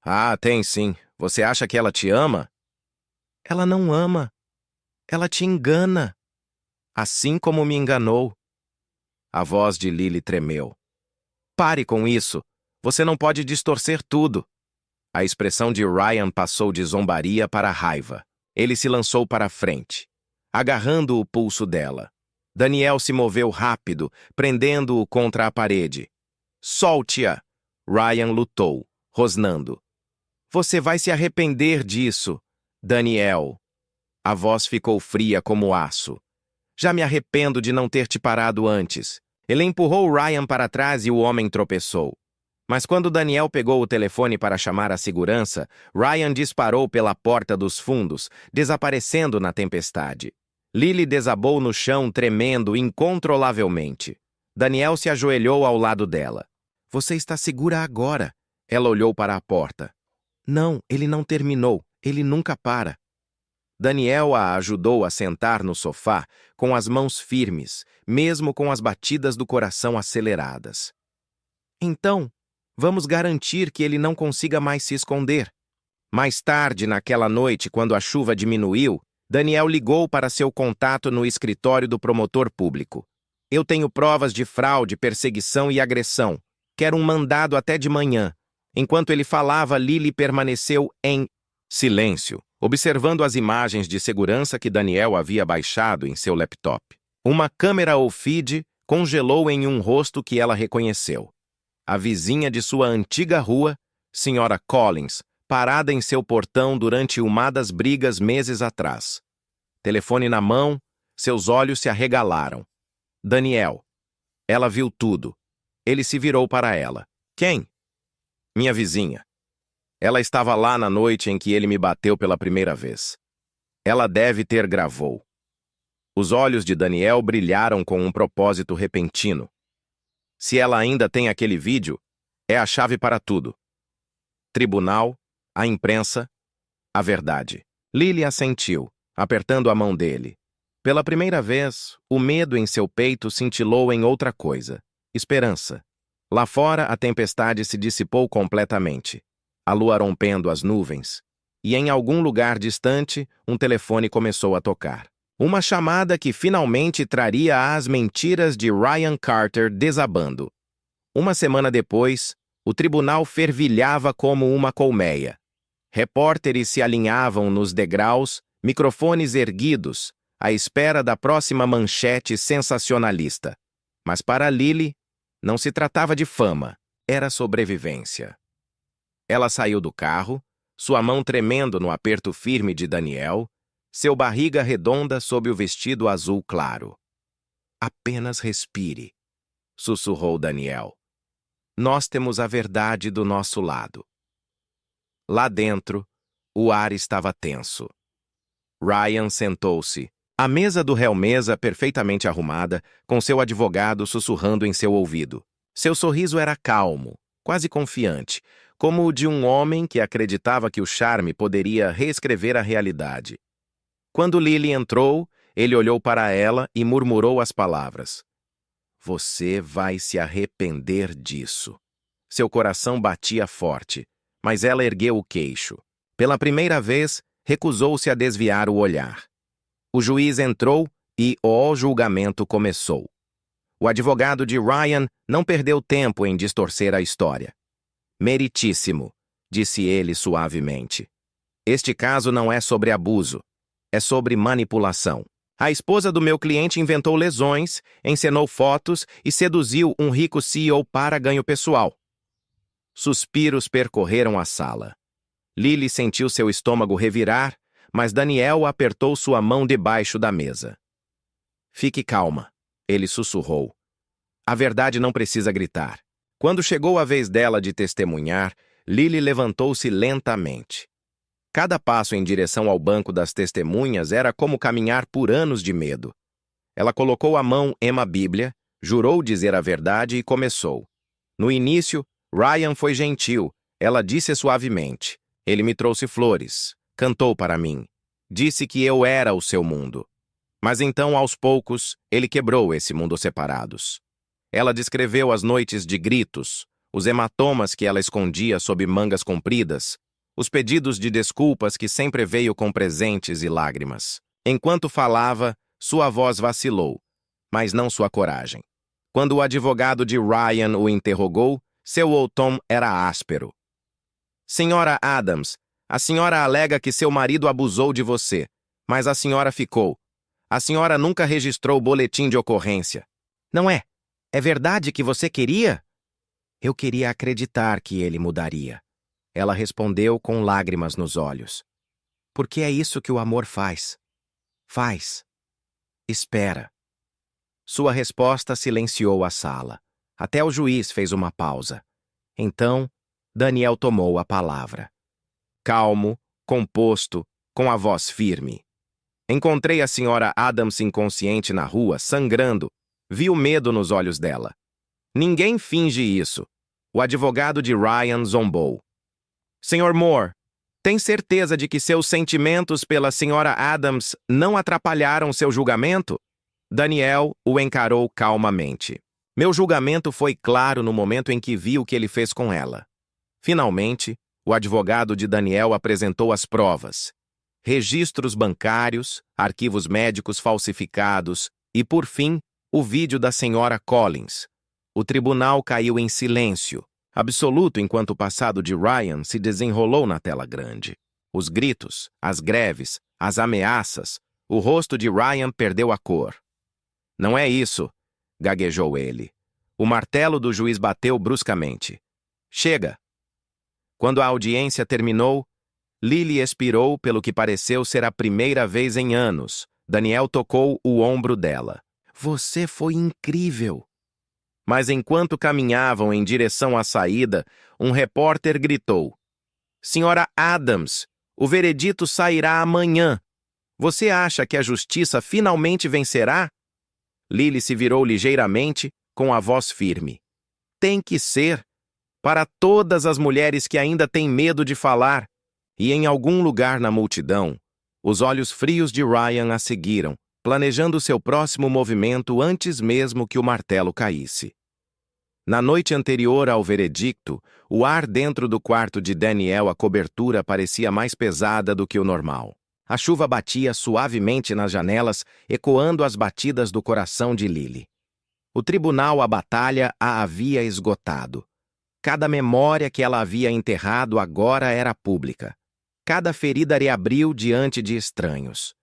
Ah, tem sim. Você acha que ela te ama? Ela não ama. Ela te engana. Assim como me enganou. A voz de Lily tremeu. Pare com isso. Você não pode distorcer tudo. A expressão de Ryan passou de zombaria para raiva. Ele se lançou para a frente. agarrando o pulso dela. Daniel se moveu rápido, prendendo-o contra a parede. Solte-a! Ryan lutou, rosnando. Você vai se arrepender disso, Daniel. A voz ficou fria como aço. Já me arrependo de não ter te parado antes. Ele empurrou Ryan para trás e o homem tropeçou. Mas quando Daniel pegou o telefone para chamar a segurança, Ryan disparou pela porta dos fundos, desaparecendo na tempestade. Lily desabou no chão, tremendo incontrolavelmente. Daniel se ajoelhou ao lado dela. Você está segura agora. Ela olhou para a porta. Não, ele não terminou. Ele nunca para. Daniel a ajudou a sentar no sofá, com as mãos firmes, mesmo com as batidas do coração aceleradas. Então, vamos garantir que ele não consiga mais se esconder. Mais tarde, naquela noite, quando a chuva diminuiu, Daniel ligou para seu contato no escritório do promotor público. Eu tenho provas de fraude, perseguição e agressão. Quero um mandado até de manhã. Enquanto ele falava, Lily permaneceu em silêncio, observando as imagens de segurança que Daniel havia baixado em seu laptop. Uma câmera ou feed congelou em um rosto que ela reconheceu. A vizinha de sua antiga rua, Sra. Collins, parada em seu portão durante uma das brigas meses atrás. Telefone na mão, seus olhos se arregalaram. Daniel. Ela viu tudo. Ele se virou para ela. Quem? Minha vizinha. Ela estava lá na noite em que ele me bateu pela primeira vez. Ela deve ter gravou. Os olhos de Daniel brilharam com um propósito repentino. Se ela ainda tem aquele vídeo, é a chave para tudo. Tribunal, a imprensa, a verdade. Lily assentiu, apertando a mão dele. Pela primeira vez, o medo em seu peito cintilou em outra coisa. Esperança. Lá fora, a tempestade se dissipou completamente, a lua rompendo as nuvens, e em algum lugar distante, um telefone começou a tocar. Uma chamada que finalmente traria as mentiras de Ryan Carter desabando. Uma semana depois, o tribunal fervilhava como uma colmeia. Repórteres se alinhavam nos degraus, microfones erguidos, à espera da próxima manchete sensacionalista. Mas para Lily, não se tratava de fama, era sobrevivência. Ela saiu do carro, sua mão tremendo no aperto firme de Daniel, seu barriga redonda sob o vestido azul claro. Apenas respire, sussurrou Daniel. Nós temos a verdade do nosso lado. Lá dentro, o ar estava tenso. Ryan sentou-se, à mesa do réu-mesa perfeitamente arrumada, com seu advogado sussurrando em seu ouvido. Seu sorriso era calmo, quase confiante, como o de um homem que acreditava que o charme poderia reescrever a realidade. Quando Lily entrou, ele olhou para ela e murmurou as palavras. Você vai se arrepender disso. Seu coração batia forte, mas ela ergueu o queixo. Pela primeira vez, recusou-se a desviar o olhar. O juiz entrou e o julgamento começou. O advogado de Ryan não perdeu tempo em distorcer a história. Meritíssimo, disse ele suavemente. Este caso não é sobre abuso, é sobre manipulação. A esposa do meu cliente inventou lesões, encenou fotos e seduziu um rico CEO para ganho pessoal. Suspiros percorreram a sala. Lily sentiu seu estômago revirar, mas Daniel apertou sua mão debaixo da mesa. Fique calma, ele sussurrou. A verdade não precisa gritar. Quando chegou a vez dela de testemunhar, Lily levantou-se lentamente. Cada passo em direção ao banco das testemunhas era como caminhar por anos de medo. Ela colocou a mão em uma Bíblia, jurou dizer a verdade e começou. No início, Ryan foi gentil. Ela disse suavemente. Ele me trouxe flores, cantou para mim. Disse que eu era o seu mundo. Mas então, aos poucos, ele quebrou esse mundo separados. Ela descreveu as noites de gritos, os hematomas que ela escondia sob mangas compridas, os pedidos de desculpas que sempre veio com presentes e lágrimas. Enquanto falava, sua voz vacilou, mas não sua coragem. Quando o advogado de Ryan o interrogou, seu tom era áspero. Senhora Adams, a senhora alega que seu marido abusou de você, mas a senhora ficou. A senhora nunca registrou o boletim de ocorrência. Não é? É verdade que você queria? Eu queria acreditar que ele mudaria. Ela respondeu com lágrimas nos olhos. Porque é isso que o amor faz. Faz. Espera. Sua resposta silenciou a sala. Até o juiz fez uma pausa. Então, Daniel tomou a palavra. Calmo, composto, com a voz firme. Encontrei a senhora Adams inconsciente na rua, sangrando. Vi o medo nos olhos dela. Ninguém finge isso. O advogado de Ryan zombou. Senhor Moore, tem certeza de que seus sentimentos pela senhora Adams não atrapalharam seu julgamento? Daniel o encarou calmamente. Meu julgamento foi claro no momento em que vi o que ele fez com ela. Finalmente, o advogado de Daniel apresentou as provas. Registros bancários, arquivos médicos falsificados e, por fim, o vídeo da senhora Collins. O tribunal caiu em silêncio absoluto enquanto o passado de Ryan se desenrolou na tela grande. Os gritos, as greves, as ameaças, o rosto de Ryan perdeu a cor. Não é isso, gaguejou ele. O martelo do juiz bateu bruscamente. Chega! Quando a audiência terminou, Lily expirou pelo que pareceu ser a primeira vez em anos. Daniel tocou o ombro dela. Você foi incrível! Mas enquanto caminhavam em direção à saída, um repórter gritou. Senhora Adams, o veredito sairá amanhã. Você acha que a justiça finalmente vencerá? Lily se virou ligeiramente, com a voz firme. Tem que ser. Para todas as mulheres que ainda têm medo de falar. E em algum lugar na multidão, os olhos frios de Ryan a seguiram, planejando seu próximo movimento antes mesmo que o martelo caísse. Na noite anterior ao veredicto, o ar dentro do quarto de Daniel, a cobertura parecia mais pesada do que o normal. A chuva batia suavemente nas janelas, ecoando as batidas do coração de Lily. O tribunal, a batalha, a havia esgotado. Cada memória que ela havia enterrado agora era pública. Cada ferida reabriu diante de estranhos.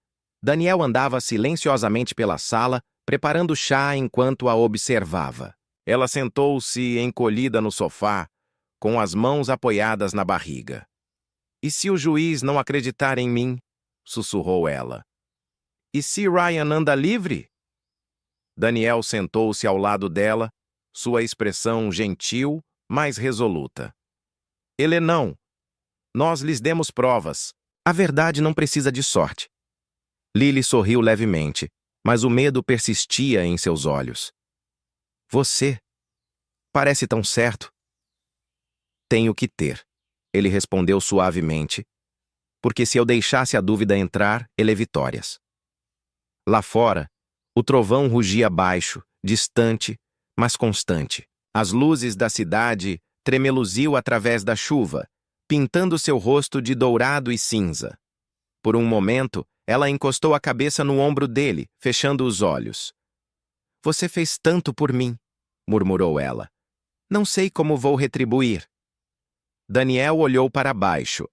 Daniel andava silenciosamente pela sala, preparando chá enquanto a observava. Ela sentou-se encolhida no sofá, com as mãos apoiadas na barriga. E se o juiz não acreditar em mim? Sussurrou ela. E se Ryan anda livre? Daniel sentou-se ao lado dela, sua expressão gentil, mas resoluta. Ele não. Nós lhes demos provas. A verdade não precisa de sorte. Lily sorriu levemente, mas o medo persistia em seus olhos. Você parece tão certo. Tenho que ter, ele respondeu suavemente, porque se eu deixasse a dúvida entrar, ele é vitórias. Lá fora, o trovão rugia baixo, distante, mas constante. As luzes da cidade tremeluziam através da chuva, pintando seu rosto de dourado e cinza. Por um momento, ela encostou a cabeça no ombro dele, fechando os olhos. Você fez tanto por mim, murmurou ela. Não sei como vou retribuir. Daniel olhou para baixo.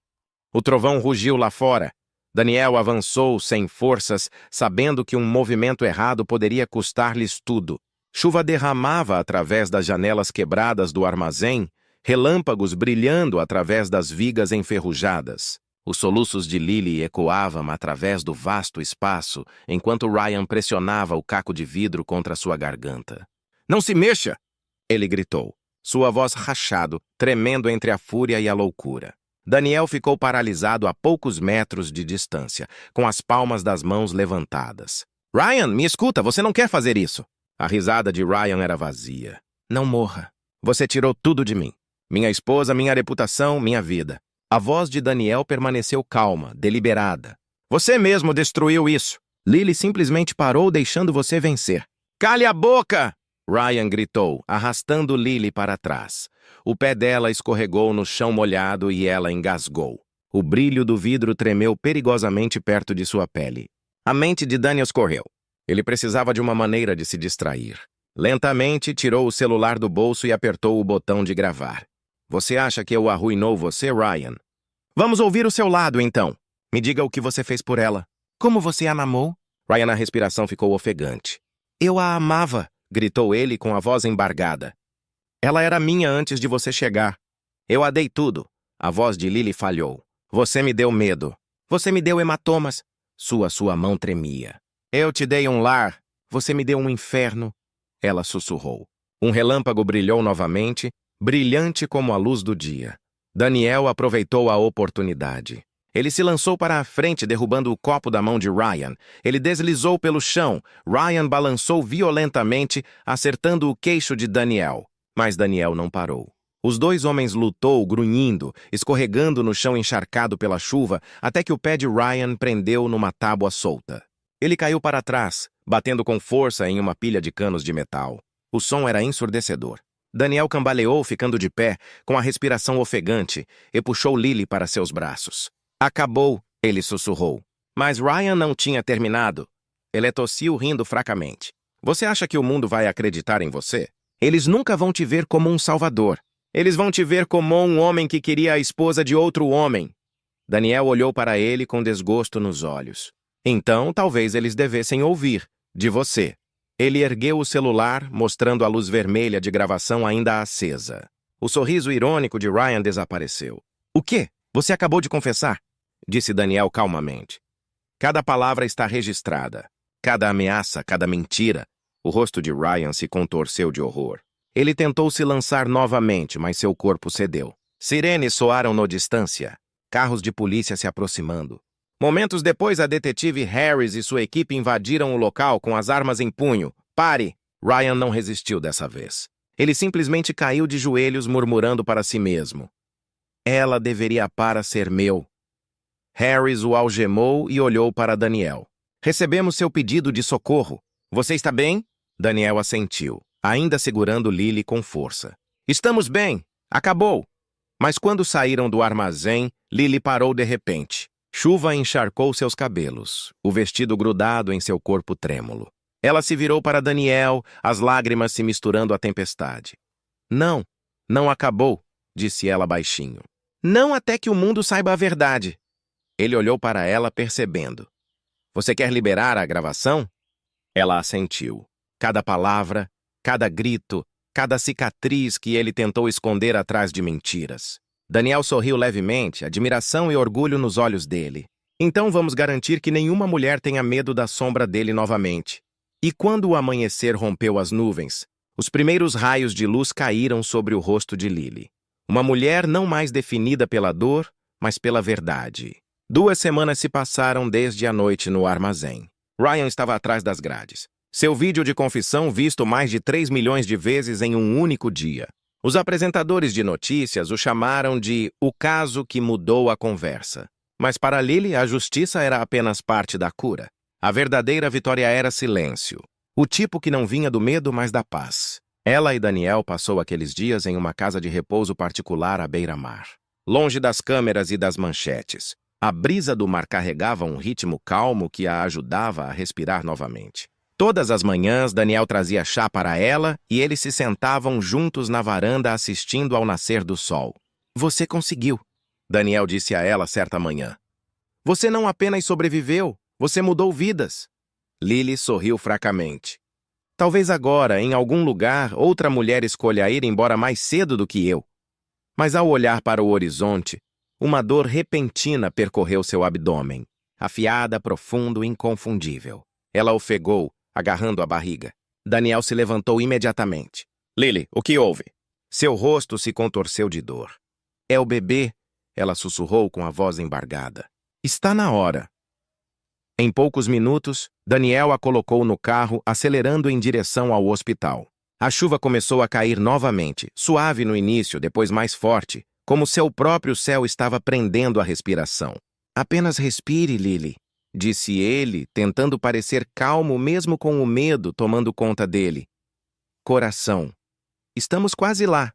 O trovão rugiu lá fora. Daniel avançou sem forças, sabendo que um movimento errado poderia custar-lhes tudo. Chuva derramava através das janelas quebradas do armazém, relâmpagos brilhando através das vigas enferrujadas. Os soluços de Lily ecoavam através do vasto espaço, enquanto Ryan pressionava o caco de vidro contra sua garganta. Não se mexa! Ele gritou, sua voz rachado, tremendo entre a fúria e a loucura. Daniel ficou paralisado a poucos metros de distância, com as palmas das mãos levantadas. Ryan, me escuta, você não quer fazer isso! A risada de Ryan era vazia. Não morra. Você tirou tudo de mim. Minha esposa, minha reputação, minha vida. A voz de Daniel permaneceu calma, deliberada. Você mesmo destruiu isso. Lily simplesmente parou, deixando você vencer. Cale a boca! Ryan gritou, arrastando Lily para trás. O pé dela escorregou no chão molhado e ela engasgou. O brilho do vidro tremeu perigosamente perto de sua pele. A mente de Daniel correu. Ele precisava de uma maneira de se distrair. Lentamente, tirou o celular do bolso e apertou o botão de gravar. Você acha que eu arruinou você, Ryan? Vamos ouvir o seu lado, então. Me diga o que você fez por ela. Como você a amou? Ryan, a respiração ficou ofegante. Eu a amava, gritou ele com a voz embargada. Ela era minha antes de você chegar. Eu a dei tudo. A voz de Lily falhou. Você me deu medo. Você me deu hematomas. Sua mão tremia. Eu te dei um lar. Você me deu um inferno. Ela sussurrou. Um relâmpago brilhou novamente, brilhante como a luz do dia. Daniel aproveitou a oportunidade. Ele se lançou para a frente, derrubando o copo da mão de Ryan. Ele deslizou pelo chão. Ryan balançou violentamente, acertando o queixo de Daniel. Mas Daniel não parou. Os dois homens lutou, grunhindo, escorregando no chão encharcado pela chuva, até que o pé de Ryan prendeu numa tábua solta. Ele caiu para trás, batendo com força em uma pilha de canos de metal. O som era ensurdecedor. Daniel cambaleou, ficando de pé, com a respiração ofegante, e puxou Lily para seus braços. Acabou, ele sussurrou. Mas Ryan não tinha terminado. Ele tossiu, rindo fracamente. Você acha que o mundo vai acreditar em você? Eles nunca vão te ver como um salvador. Eles vão te ver como um homem que queria a esposa de outro homem. Daniel olhou para ele com desgosto nos olhos. Então, talvez eles devessem ouvir de você. Ele ergueu o celular, mostrando a luz vermelha de gravação ainda acesa. O sorriso irônico de Ryan desapareceu. O quê? Você acabou de confessar? Disse Daniel calmamente. Cada palavra está registrada. Cada ameaça, cada mentira. O rosto de Ryan se contorceu de horror. Ele tentou se lançar novamente, mas seu corpo cedeu. Sirenes soaram na distância. Carros de polícia se aproximando. Momentos depois, a detetive Harris e sua equipe invadiram o local com as armas em punho. Pare! Ryan não resistiu dessa vez. Ele simplesmente caiu de joelhos, murmurando para si mesmo. Ela deveria para ser meu. Harris o algemou e olhou para Daniel. Recebemos seu pedido de socorro. Você está bem? Daniel assentiu, ainda segurando Lily com força. Estamos bem. Acabou. Mas quando saíram do armazém, Lily parou de repente. Chuva encharcou seus cabelos, o vestido grudado em seu corpo trêmulo. Ela se virou para Daniel, as lágrimas se misturando à tempestade. Não, não acabou, disse ela baixinho. Não até que o mundo saiba a verdade. Ele olhou para ela, percebendo. Você quer liberar a gravação? Ela assentiu. Cada palavra, cada grito, cada cicatriz que ele tentou esconder atrás de mentiras. Daniel sorriu levemente, admiração e orgulho nos olhos dele. Então vamos garantir que nenhuma mulher tenha medo da sombra dele novamente. E quando o amanhecer rompeu as nuvens, os primeiros raios de luz caíram sobre o rosto de Lily. Uma mulher não mais definida pela dor, mas pela verdade. 2 semanas se passaram desde a noite no armazém. Ryan estava atrás das grades. Seu vídeo de confissão visto mais de 3 milhões de vezes em um único dia. Os apresentadores de notícias o chamaram de o caso que mudou a conversa. Mas para Lily, a justiça era apenas parte da cura. A verdadeira vitória era silêncio. O tipo que não vinha do medo, mas da paz. Ela e Daniel passou aqueles dias em uma casa de repouso particular à beira-mar. Longe das câmeras e das manchetes. A brisa do mar carregava um ritmo calmo que a ajudava a respirar novamente. Todas as manhãs, Daniel trazia chá para ela e eles se sentavam juntos na varanda assistindo ao nascer do sol. Você conseguiu, Daniel disse a ela certa manhã. Você não apenas sobreviveu, você mudou vidas. Lily sorriu fracamente. Talvez agora, em algum lugar, outra mulher escolha ir embora mais cedo do que eu. Mas ao olhar para o horizonte, uma dor repentina percorreu seu abdômen, afiada, profundo, inconfundível. Ela ofegou, agarrando a barriga. Daniel se levantou imediatamente. Lily, o que houve? Seu rosto se contorceu de dor. É o bebê, ela sussurrou com a voz embargada. Está na hora. Em poucos minutos, Daniel a colocou no carro, acelerando em direção ao hospital. A chuva começou a cair novamente, suave no início, depois mais forte, como seu próprio céu estava prendendo a respiração. Apenas respire, Lily, disse ele, tentando parecer calmo mesmo com o medo tomando conta dele. Coração. Estamos quase lá.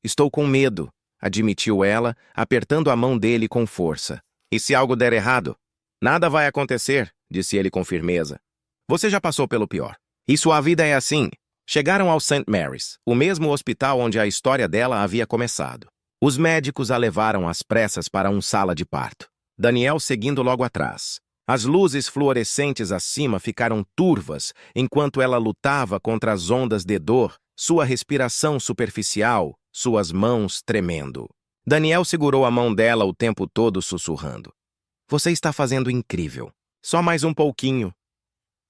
Estou com medo, admitiu ela, apertando a mão dele com força. E se algo der errado? Nada vai acontecer, disse ele com firmeza. Você já passou pelo pior. E sua vida é assim. Chegaram ao St. Mary's, o mesmo hospital onde a história dela havia começado. Os médicos a levaram às pressas para uma sala de parto. Daniel seguindo logo atrás. As luzes fluorescentes acima ficaram turvas enquanto ela lutava contra as ondas de dor, sua respiração superficial, suas mãos tremendo. Daniel segurou a mão dela o tempo todo sussurrando. Você está fazendo incrível. Só mais um pouquinho.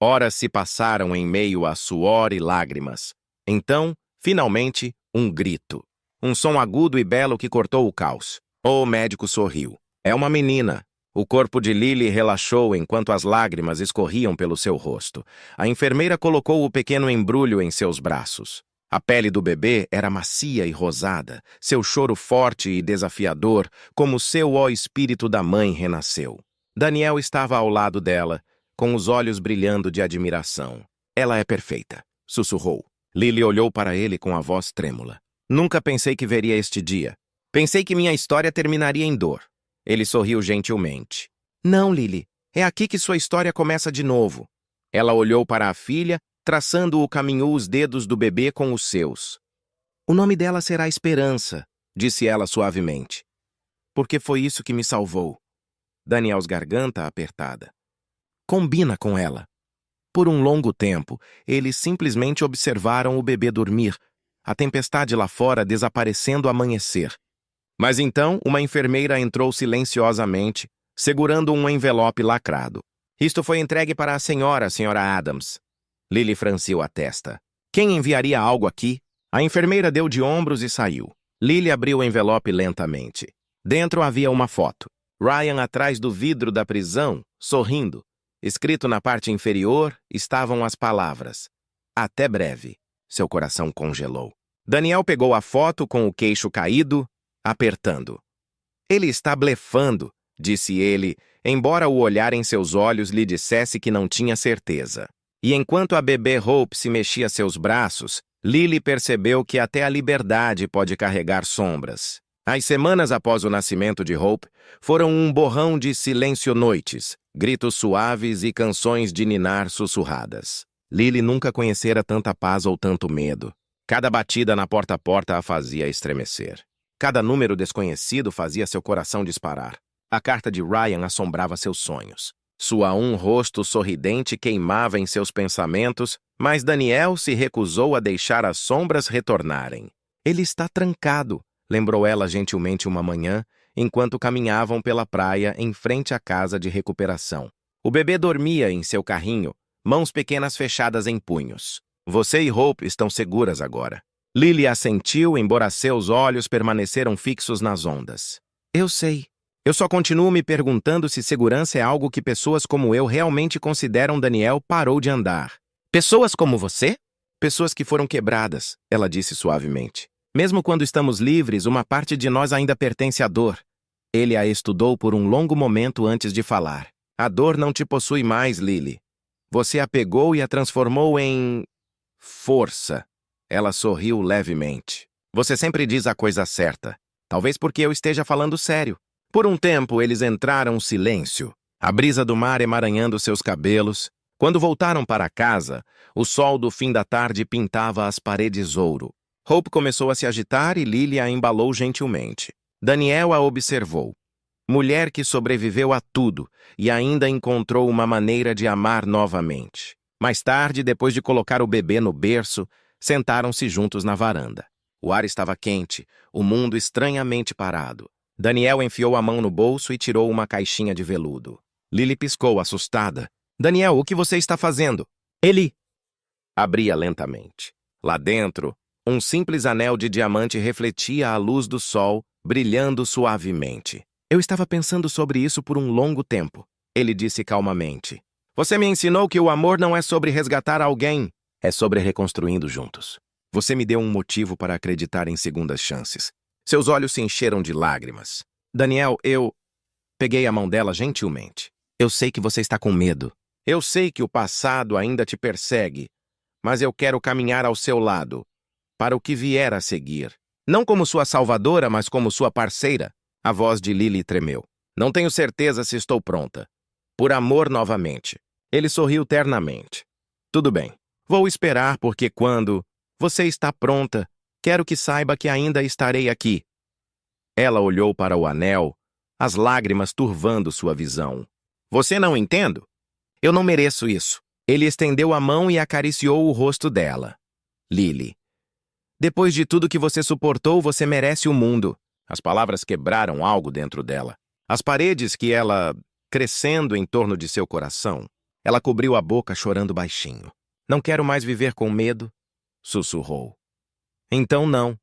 Horas se passaram em meio a suor e lágrimas. Então, finalmente, um grito. Um som agudo e belo que cortou o caos. O médico sorriu. É uma menina. O corpo de Lily relaxou enquanto as lágrimas escorriam pelo seu rosto. A enfermeira colocou o pequeno embrulho em seus braços. A pele do bebê era macia e rosada, seu choro forte e desafiador, como seu espírito da mãe renasceu. Daniel estava ao lado dela, com os olhos brilhando de admiração. Ela é perfeita, sussurrou. Lily olhou para ele com a voz trêmula. Nunca pensei que veria este dia. Pensei que minha história terminaria em dor. Ele sorriu gentilmente. Não, Lily. É aqui que sua história começa de novo. Ela olhou para a filha, traçando o caminho os dedos do bebê com os seus. O nome dela será Esperança, disse ela suavemente. Porque foi isso que me salvou. Daniels garganta apertada. Combina com ela. Por um longo tempo, eles simplesmente observaram o bebê dormir, a tempestade lá fora desaparecendo ao amanhecer. Mas então, uma enfermeira entrou silenciosamente, segurando um envelope lacrado. Isto foi entregue para a senhora Adams. Lily franziu a testa. Quem enviaria algo aqui? A enfermeira deu de ombros e saiu. Lily abriu o envelope lentamente. Dentro havia uma foto. Ryan atrás do vidro da prisão, sorrindo. Escrito na parte inferior estavam as palavras. Até breve. Seu coração congelou. Daniel pegou a foto com o queixo caído, apertando. Ele está blefando, disse ele, embora o olhar em seus olhos lhe dissesse que não tinha certeza. E enquanto a bebê Hope se mexia seus braços, Lily percebeu que até a liberdade pode carregar sombras. As semanas após o nascimento de Hope foram um borrão de silêncio-noites, gritos suaves e canções de ninar sussurradas. Lily nunca conhecera tanta paz ou tanto medo. Cada batida na porta-a-porta a fazia estremecer. Cada número desconhecido fazia seu coração disparar. A carta de Ryan assombrava seus sonhos. Sua rosto sorridente queimava em seus pensamentos, mas Daniel se recusou a deixar as sombras retornarem. Ele está trancado, lembrou ela gentilmente uma manhã, enquanto caminhavam pela praia em frente à casa de recuperação. O bebê dormia em seu carrinho, mãos pequenas fechadas em punhos. Você e Hope estão seguras agora. Lily assentiu, embora seus olhos permaneceram fixos nas ondas. Eu sei. Eu só continuo me perguntando se segurança é algo que pessoas como eu realmente consideram. Daniel parou de andar. Pessoas como você? Pessoas que foram quebradas, ela disse suavemente. Mesmo quando estamos livres, uma parte de nós ainda pertence à dor. Ele a estudou por um longo momento antes de falar. A dor não te possui mais, Lily. Você a pegou e a transformou em... força. Ela sorriu levemente. Você sempre diz a coisa certa. Talvez porque eu esteja falando sério. Por um tempo, eles entraram silêncio, a brisa do mar emaranhando seus cabelos. Quando voltaram para casa, o sol do fim da tarde pintava as paredes ouro. Hope começou a se agitar e Lily a embalou gentilmente. Daniel a observou. Mulher que sobreviveu a tudo e ainda encontrou uma maneira de amar novamente. Mais tarde, depois de colocar o bebê no berço, sentaram-se juntos na varanda. O ar estava quente, o mundo estranhamente parado. Daniel enfiou a mão no bolso e tirou uma caixinha de veludo. Lily piscou, assustada. Daniel, o que você está fazendo? Ele abria lentamente. Lá dentro, um simples anel de diamante refletia a luz do sol, brilhando suavemente. Eu estava pensando sobre isso por um longo tempo. Ele disse calmamente. Você me ensinou que o amor não é sobre resgatar alguém, é sobre reconstruindo juntos. Você me deu um motivo para acreditar em segundas chances. Seus olhos se encheram de lágrimas. Daniel, eu... Peguei a mão dela gentilmente. Eu sei que você está com medo. Eu sei que o passado ainda te persegue. Mas eu quero caminhar ao seu lado, para o que vier a seguir. Não como sua salvadora, mas como sua parceira. A voz de Lily tremeu. Não tenho certeza se estou pronta. Por amor novamente. Ele sorriu ternamente. Tudo bem. Vou esperar porque quando você está pronta, quero que saiba que ainda estarei aqui. Ela olhou para o anel, as lágrimas turvando sua visão. Você não entende? Eu não mereço isso. Ele estendeu a mão e acariciou o rosto dela. Lily. Depois de tudo que você suportou, você merece o mundo. As palavras quebraram algo dentro dela. As paredes que ela, crescendo em torno de seu coração, ela cobriu a boca chorando baixinho. Não quero mais viver com medo, sussurrou. Então não,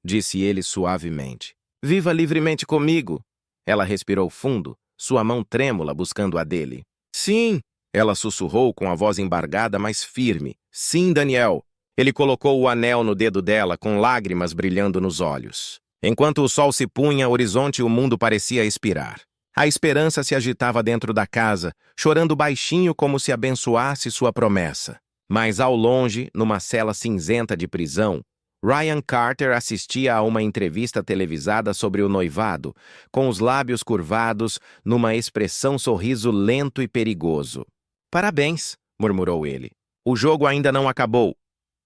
disse ele suavemente. Viva livremente comigo. Ela respirou fundo, sua mão trêmula buscando a dele. Sim, ela sussurrou com a voz embargada, mas firme. Sim, Daniel. Ele colocou o anel no dedo dela, com lágrimas brilhando nos olhos. Enquanto o sol se punha, horizonte e o mundo parecia expirar. A esperança se agitava dentro da casa, chorando baixinho como se abençoasse sua promessa. Mas ao longe, numa cela cinzenta de prisão, Ryan Carter assistia a uma entrevista televisada sobre o noivado, com os lábios curvados, numa expressão sorriso lento e perigoso. Parabéns, murmurou ele. O jogo ainda não acabou.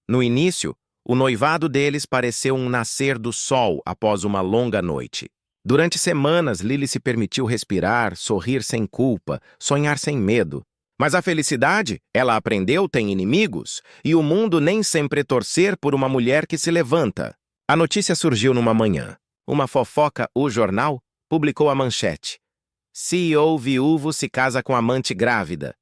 No início, o noivado deles pareceu um nascer do sol após uma longa noite. Durante semanas, Lily se permitiu respirar, sorrir sem culpa, sonhar sem medo. Mas a felicidade, ela aprendeu, tem inimigos, e o mundo nem sempre torcer por uma mulher que se levanta. A notícia surgiu numa manhã. Uma fofoca, o jornal, publicou a manchete. CEO viúvo se casa com amante grávida.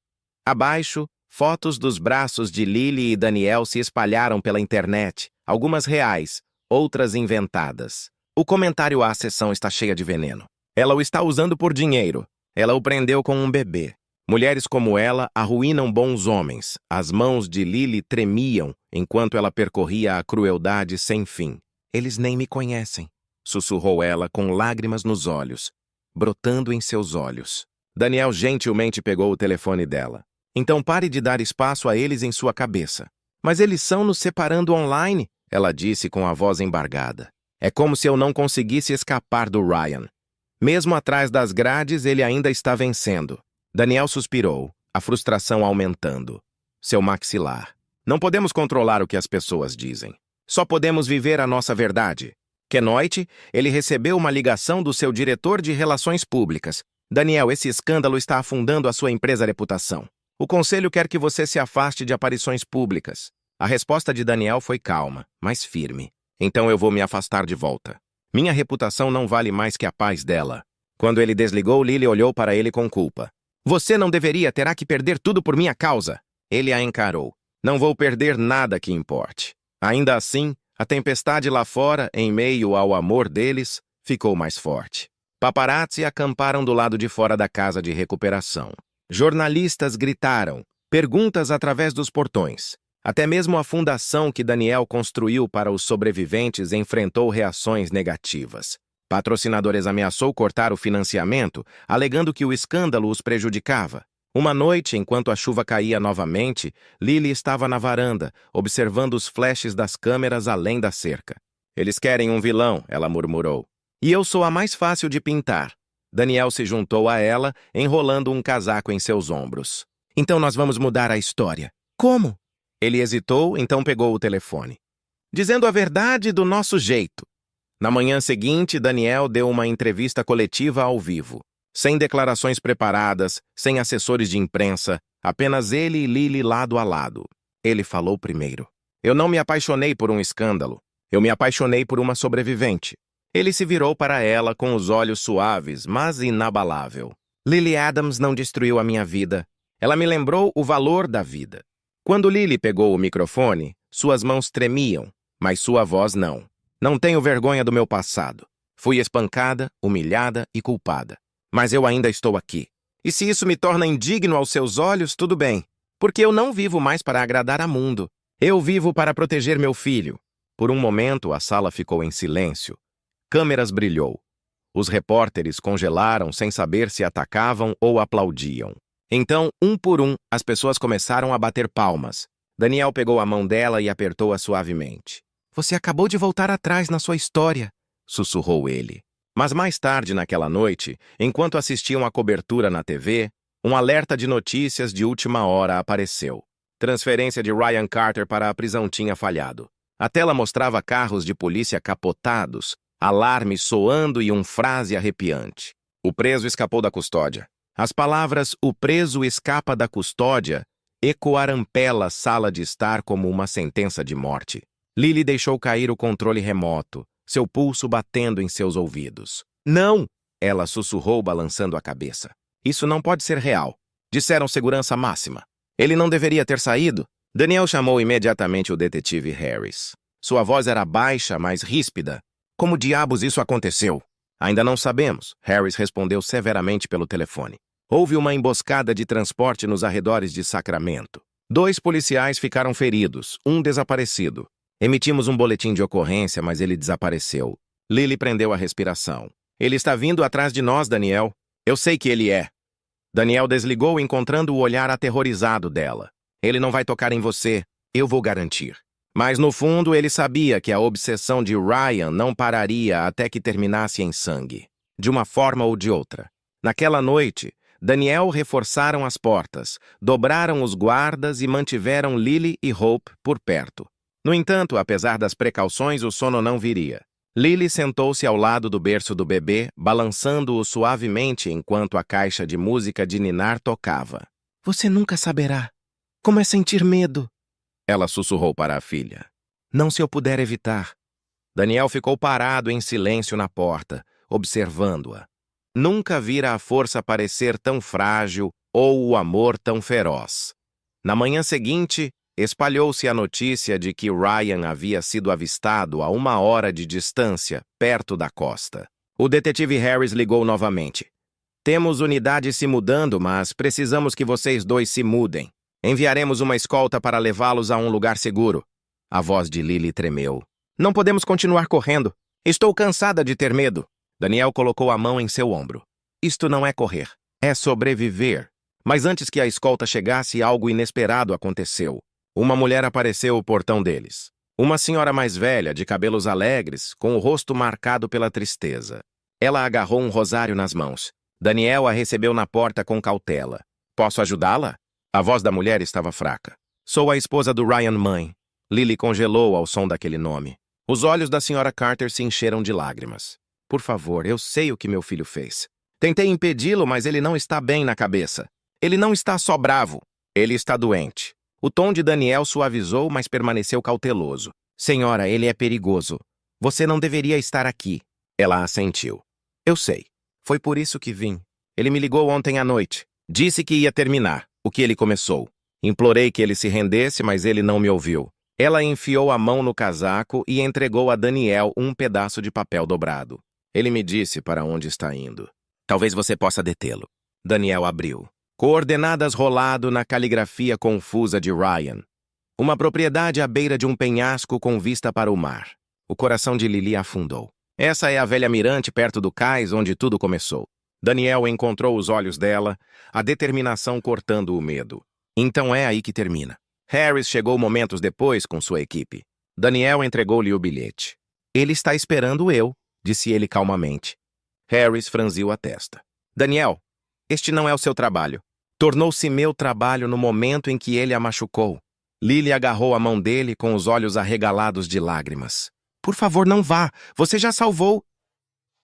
Abaixo, fotos dos braços de Lily e Daniel se espalharam pela internet, algumas reais, outras inventadas. O comentário à sessão está cheia de veneno. Ela o está usando por dinheiro. Ela o prendeu com um bebê. Mulheres como ela arruinam bons homens. As mãos de Lily tremiam enquanto ela percorria a crueldade sem fim. Eles nem me conhecem, sussurrou ela com lágrimas nos olhos, brotando em seus olhos. Daniel gentilmente pegou o telefone dela. Então pare de dar espaço a eles em sua cabeça. Mas eles são nos separando online, ela disse com a voz embargada. É como se eu não conseguisse escapar do Ryan. Mesmo atrás das grades, ele ainda está vencendo. Daniel suspirou, a frustração aumentando. Seu maxilar. Não podemos controlar o que as pessoas dizem. Só podemos viver a nossa verdade. Que noite, ele recebeu uma ligação do seu diretor de relações públicas. Daniel, esse escândalo está afundando a sua empresa reputação. O conselho quer que você se afaste de aparições públicas. A resposta de Daniel foi calma, mas firme. Então eu vou me afastar de volta. Minha reputação não vale mais que a paz dela. Quando ele desligou, Lily olhou para ele com culpa. Você não deveria, terá que perder tudo por minha causa. Ele a encarou. Não vou perder nada que importe. Ainda assim, a tempestade lá fora, em meio ao amor deles, ficou mais forte. Paparazzi acamparam do lado de fora da casa de recuperação. Jornalistas gritaram, perguntas através dos portões. Até mesmo a fundação que Daniel construiu para os sobreviventes enfrentou reações negativas. Patrocinadores ameaçou cortar o financiamento, alegando que o escândalo os prejudicava. Uma noite, enquanto a chuva caía novamente, Lily estava na varanda, observando os flashes das câmeras além da cerca. Eles querem um vilão, ela murmurou. E eu sou a mais fácil de pintar. Daniel se juntou a ela, enrolando um casaco em seus ombros. Então nós vamos mudar a história. Como? Ele hesitou, então pegou o telefone. Dizendo a verdade do nosso jeito. Na manhã seguinte, Daniel deu uma entrevista coletiva ao vivo. Sem declarações preparadas, sem assessores de imprensa, apenas ele e Lily lado a lado. Ele falou primeiro. Eu não me apaixonei por um escândalo. Eu me apaixonei por uma sobrevivente. Ele se virou para ela com os olhos suaves, mas inabalável. Lily Adams não destruiu a minha vida. Ela me lembrou o valor da vida. Quando Lily pegou o microfone, suas mãos tremiam, mas sua voz não. Não tenho vergonha do meu passado. Fui espancada, humilhada e culpada. Mas eu ainda estou aqui. E se isso me torna indigno aos seus olhos, tudo bem. Porque eu não vivo mais para agradar a mundo. Eu vivo para proteger meu filho. Por um momento, a sala ficou em silêncio. Câmeras brilhou. Os repórteres congelaram sem saber se atacavam ou aplaudiam. Então, um por um, as pessoas começaram a bater palmas. Daniel pegou a mão dela e apertou-a suavemente. Você acabou de voltar atrás na sua história, sussurrou ele. Mas mais tarde naquela noite, enquanto assistiam à cobertura na TV, um alerta de notícias de última hora apareceu. Transferência de Ryan Carter para a prisão tinha falhado. A tela mostrava carros de polícia capotados, alarme soando e uma frase arrepiante. O preso escapou da custódia. As palavras "o preso escapa da custódia" ecoaram pela sala de estar como uma sentença de morte. Lily deixou cair o controle remoto, seu pulso batendo em seus ouvidos. "Não!" ela sussurrou, balançando a cabeça. "Isso não pode ser real. Disseram segurança máxima. Ele não deveria ter saído?" Daniel chamou imediatamente o detetive Harris. Sua voz era baixa, mas ríspida. "Como diabos isso aconteceu?" "Ainda não sabemos", Harris respondeu severamente pelo telefone. "Houve uma emboscada de transporte nos arredores de Sacramento. 2 policiais ficaram feridos, um desaparecido. Emitimos um boletim de ocorrência, mas ele desapareceu." Lily prendeu a respiração. "Ele está vindo atrás de nós, Daniel." "Eu sei que ele é." Daniel desligou, encontrando o olhar aterrorizado dela. "Ele não vai tocar em você, eu vou garantir." Mas no fundo ele sabia que a obsessão de Ryan não pararia até que terminasse em sangue, de uma forma ou de outra. Naquela noite, Daniel reforçaram as portas, dobraram os guardas e mantiveram Lily e Hope por perto. No entanto, apesar das precauções, o sono não viria. Lily sentou-se ao lado do berço do bebê, balançando-o suavemente enquanto a caixa de música de ninar tocava. "Você nunca saberá como é sentir medo", ela sussurrou para a filha. "Não se eu puder evitar." Daniel ficou parado em silêncio na porta, observando-a. Nunca vira a força parecer tão frágil ou o amor tão feroz. Na manhã seguinte, espalhou-se a notícia de que Ryan havia sido avistado a 1 hora de distância, perto da costa. O detetive Harris ligou novamente. "Temos unidades se mudando, mas precisamos que vocês 2 se mudem. Enviaremos uma escolta para levá-los a um lugar seguro." A voz de Lily tremeu. "Não podemos continuar correndo. Estou cansada de ter medo." Daniel colocou a mão em seu ombro. "Isto não é correr, é sobreviver." Mas antes que a escolta chegasse, algo inesperado aconteceu. Uma mulher apareceu ao portão deles. Uma senhora mais velha, de cabelos alegres, com o rosto marcado pela tristeza. Ela agarrou um rosário nas mãos. Daniel a recebeu na porta com cautela. "Posso ajudá-la?" A voz da mulher estava fraca. "Sou a esposa do Ryan, mãe." Lily congelou ao som daquele nome. Os olhos da senhora Carter se encheram de lágrimas. "Por favor, eu sei o que meu filho fez. Tentei impedi-lo, mas ele não está bem na cabeça. Ele não está só bravo. Ele está doente." O tom de Daniel suavizou, mas permaneceu cauteloso. "Senhora, ele é perigoso. Você não deveria estar aqui." Ela assentiu. "Eu sei. Foi por isso que vim. Ele me ligou ontem à noite. Disse que ia terminar o que ele começou. Implorei que ele se rendesse, mas ele não me ouviu." Ela enfiou a mão no casaco e entregou a Daniel um pedaço de papel dobrado. "Ele me disse para onde está indo. Talvez você possa detê-lo." Daniel abriu. Coordenadas rolado na caligrafia confusa de Ryan. Uma propriedade à beira de um penhasco com vista para o mar. O coração de Lily afundou. Essa é a velha mirante perto do cais onde tudo começou. Daniel encontrou os olhos dela, a determinação cortando o medo. Então é aí que termina. Harris chegou momentos depois com sua equipe. Daniel entregou-lhe o bilhete. "Ele está esperando eu", disse ele calmamente. Harris franziu a testa. "Daniel, este não é o seu trabalho. Tornou-se meu trabalho no momento em que ele a machucou." Lily agarrou a mão dele com os olhos arregalados de lágrimas. "Por favor, não vá. Você já salvou."